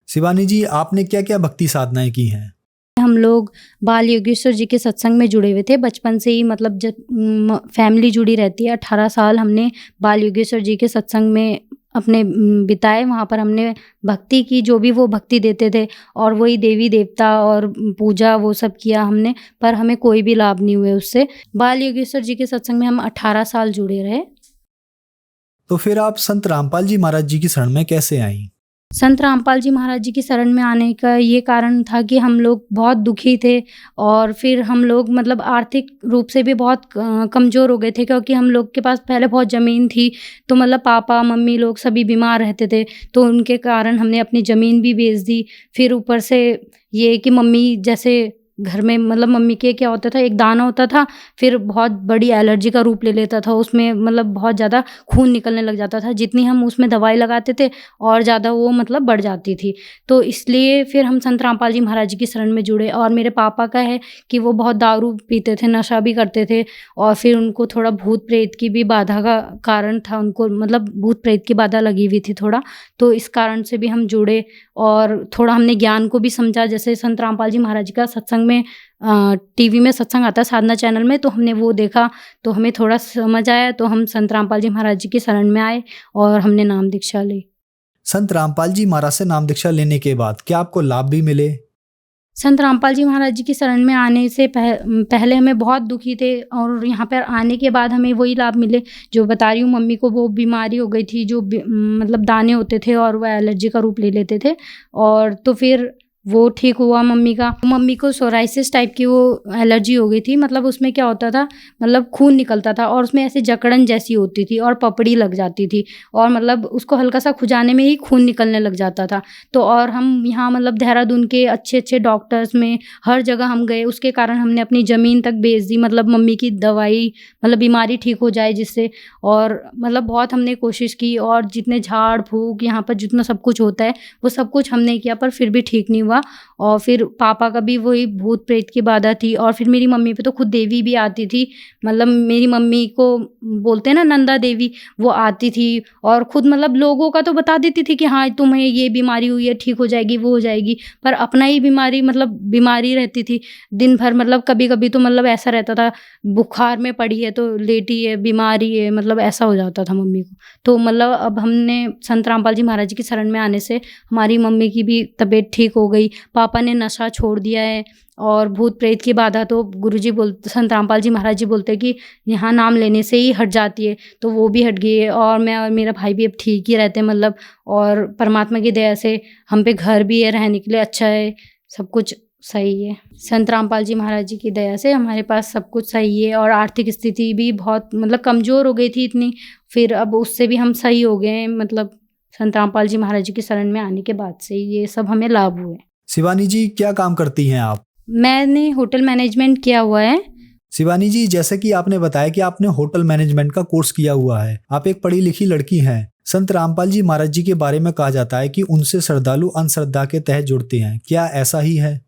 शिवानी जी, आपने क्या क्या भक्ति साधनाएं की हैं? हम लोग बाल योगेश्वर जी के सत्संग में जुड़े हुए थे बचपन से ही, मतलब जब फैमिली जुड़ी रहती है। 18 साल हमने बाल योगेश्वर जी के सत्संग में अपने बिताए। वहाँ पर हमने भक्ति की, जो भी वो भक्ति देते थे, और वही देवी देवता और पूजा वो सब किया हमने, पर हमें कोई भी लाभ नहीं हुए उससे। बाल योगेश्वर जी के सत्संग में हम 18 साल जुड़े रहे। तो फिर आप संत रामपाल जी महाराज जी की शरण में कैसे आई? संत रामपाल जी महाराज जी की शरण में आने का ये कारण था कि हम लोग बहुत दुखी थे, और फिर हम लोग मतलब आर्थिक रूप से भी बहुत कमज़ोर हो गए थे, क्योंकि हम लोग के पास पहले बहुत ज़मीन थी। तो मतलब पापा मम्मी लोग सभी बीमार रहते थे, तो उनके कारण हमने अपनी ज़मीन भी बेच दी। फिर ऊपर से ये कि मम्मी जैसे घर में, मतलब मम्मी के क्या होता था, एक दाना होता था, फिर बहुत बड़ी एलर्जी का रूप ले लेता था, उसमें मतलब बहुत ज़्यादा खून निकलने लग जाता था। जितनी हम उसमें दवाई लगाते थे और ज़्यादा वो मतलब बढ़ जाती थी। तो इसलिए फिर हम संत रामपाल जी महाराज जी की शरण में जुड़े। और मेरे पापा का है कि वो बहुत दारू पीते थे, नशा भी करते थे, और फिर उनको थोड़ा भूत प्रेत की भी बाधा का कारण था, उनको मतलब भूत प्रेत की बाधा लगी हुई थी थोड़ा। तो इस कारण से भी हम जुड़े, और थोड़ा हमने ज्ञान को भी समझा। जैसे संत रामपाल जी महाराज जी का सत्संग सत्संग में टीवी में सत्संग आता है साधना चैनल में, तो हमने वो देखा तो हमें थोड़ा समझ आया, तो हम संत रामपाल जी महाराज जी की शरण में आए और हमने नाम दीक्षा ली। संत रामपाल जी महाराज से नाम दीक्षा लेने के बाद क्या आपको लाभ भी मिले? संत रामपाल जी महाराज जी की शरण में आने से पहले हमें बहुत दुखी थे, और यहाँ पर आने के बाद हमें वही लाभ मिले जो बता रही हूँ। मम्मी को वो बीमारी हो गई थी, जो मतलब दाने होते थे और वह एलर्जी का रूप ले लेते थे, और तो फिर वो ठीक हुआ मम्मी को सोराइसिस टाइप की वो एलर्जी हो गई थी। मतलब उसमें क्या होता था, मतलब खून निकलता था और उसमें ऐसे जकड़न जैसी होती थी और पपड़ी लग जाती थी, और मतलब उसको हल्का सा खुजाने में ही खून निकलने लग जाता था। तो और हम यहाँ मतलब देहरादून के अच्छे अच्छे डॉक्टर्स में हर जगह हम गए, उसके कारण हमने अपनी ज़मीन तक बेच दी, मतलब मम्मी की दवाई मतलब बीमारी ठीक हो जाए जिससे। और मतलब बहुत हमने कोशिश की, और जितने झाड़ फूक यहाँ पर जितना सब कुछ होता है वो सब कुछ हमने किया, पर फिर भी ठीक नहीं हुआ। और फिर पापा का भी वही भूत प्रेत की बाधा थी, और फिर मेरी मम्मी पे तो खुद देवी भी आती थी। मतलब मेरी मम्मी को बोलते हैं ना नंदा देवी, वो आती थी और खुद मतलब लोगों का तो बता देती थी कि हाँ तुम्हें ये बीमारी हुई है, ठीक हो जाएगी, वो हो जाएगी, पर अपना ही बीमारी रहती थी दिन भर। मतलब कभी कभी तो मतलब ऐसा रहता था बुखार में पड़ी है तो लेटी है, बीमारी है, मतलब ऐसा हो जाता था मम्मी को। तो मतलब अब हमने संत रामपाल जी महाराज जी की शरण में आने से हमारी मम्मी की भी तबीयत ठीक हो गई। पापा ने नशा छोड़ दिया है, और भूत प्रेत की बाधा तो गुरुजी बोलते, संत रामपाल जी महाराज जी बोलते हैं कि यहाँ नाम लेने से ही हट जाती है, तो वो भी हट गई है। और मैं और मेरा भाई भी अब ठीक ही रहते हैं मतलब, और परमात्मा की दया से हम पे घर भी है, रहने के लिए अच्छा है, सब कुछ सही है। संत रामपाल जी महाराज जी की दया से हमारे पास सब कुछ सही है, और आर्थिक स्थिति भी बहुत मतलब कमज़ोर हो गई थी इतनी, फिर अब उससे भी हम सही हो गए हैं। मतलब संत रामपाल जी महाराज जी की शरण में आने के बाद से ये सब हमें लाभ हुए। शिवानी जी क्या काम करती हैं आप? मैंने होटल मैनेजमेंट किया हुआ है। शिवानी जी, जैसे कि आपने बताया कि आपने होटल मैनेजमेंट का कोर्स किया हुआ है, आप एक पढ़ी लिखी लड़की हैं। संत रामपाल जी महाराज जी के बारे में कहा जाता है कि उनसे श्रद्धालु अंधश्रद्धा के तहत जुड़ते हैं, क्या ऐसा ही है?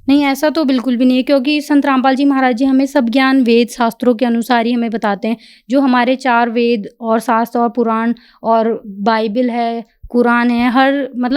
नहीं, ऐसा तो बिल्कुल भी नहीं है, क्योंकि संत रामपाल जी महाराज जी हमें सब ज्ञान वेद शास्त्रों के अनुसार ही हमें बताते हैं। जो हमारे 4 वेद और शास्त्र और पुराण और बाइबल है, कुरान है,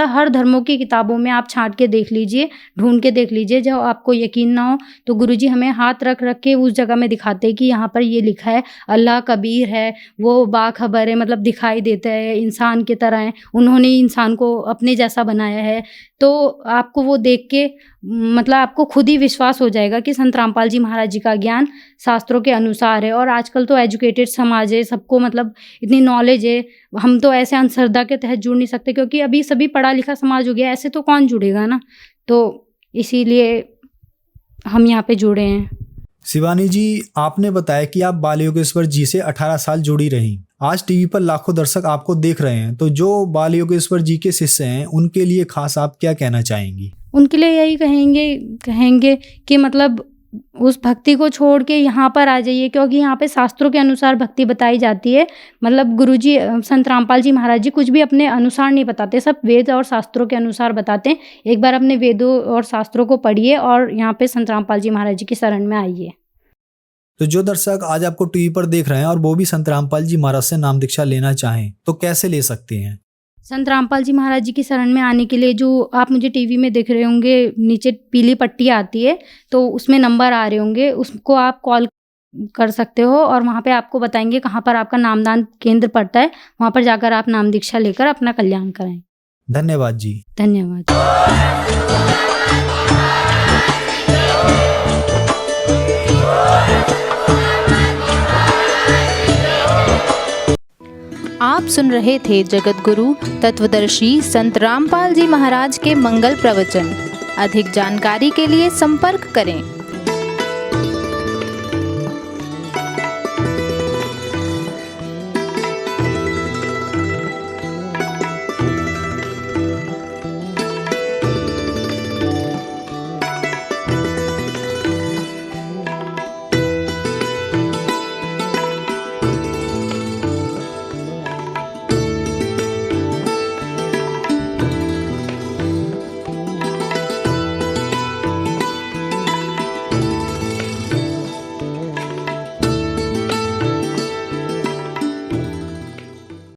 हर धर्मों की किताबों में आप छांट के देख लीजिए, ढूंढ के देख लीजिए। जब आपको यकीन ना हो तो गुरुजी हमें हाथ रख रख के उस जगह में दिखाते हैं कि यहाँ पर ये लिखा है, अल्लाह कबीर है, वो बाखबर है, मतलब दिखाई देता है, इंसान की तरह है, उन्होंने इंसान को अपने जैसा बनाया है। तो आपको वो देख के मतलब आपको खुद ही विश्वास हो जाएगा कि संत रामपाल जी महाराज जी का ज्ञान शास्त्रों के अनुसार है। और आजकल तो एजुकेटेड समाज है, सबको मतलब इतनी नॉलेज है, हम तो ऐसे अंधश्रद्धा के तहत जुड़ नहीं सकते, क्योंकि अभी सभी पढ़ा लिखा समाज हो गया, ऐसे तो कौन जुड़ेगा ना। तो इसीलिए हम यहाँ पे जुड़े हैं। शिवानी जी, आपने बताया कि आप बाल योगेश्वर जी से 18 साल जुड़ी रहीं। आज टीवी पर लाखों दर्शक आपको देख रहे हैं, तो जो बाल योगेश्वर जी के शिष्य हैं उनके लिए खास आप क्या कहना चाहेंगी? उनके लिए यही कहेंगे कि मतलब उस भक्ति को छोड़ के यहाँ पर आ जाइए, क्योंकि यहाँ पे शास्त्रों के अनुसार भक्ति बताई जाती है। मतलब गुरुजी संत रामपाल जी महाराज जी कुछ भी अपने अनुसार नहीं बताते, सब वेद और शास्त्रों के अनुसार बताते हैं। एक बार अपने वेदों और शास्त्रों को पढ़िए और यहाँ पे संत रामपाल जी महाराज जी की शरण में आइए। तो जो दर्शक आज आपको टीवी पर देख रहे हैं और वो भी संत रामपाल जी महाराज से नाम दीक्षा लेना चाहें तो कैसे ले सकते हैं? संत रामपाल जी महाराज जी की शरण में आने के लिए जो आप मुझे टीवी में देख रहे होंगे, नीचे पीली पट्टी आती है, तो उसमें नंबर आ रहे होंगे, उसको आप कॉल कर सकते हो और वहाँ पे आपको बताएंगे कहाँ पर आपका नामदान केंद्र पड़ता है। वहाँ पर जाकर आप नाम दीक्षा लेकर अपना कल्याण कराएं। धन्यवाद जी। धन्यवाद। आप सुन रहे थे जगत गुरु तत्वदर्शी संत रामपाल जी महाराज के मंगल प्रवचन। अधिक जानकारी के लिए संपर्क करें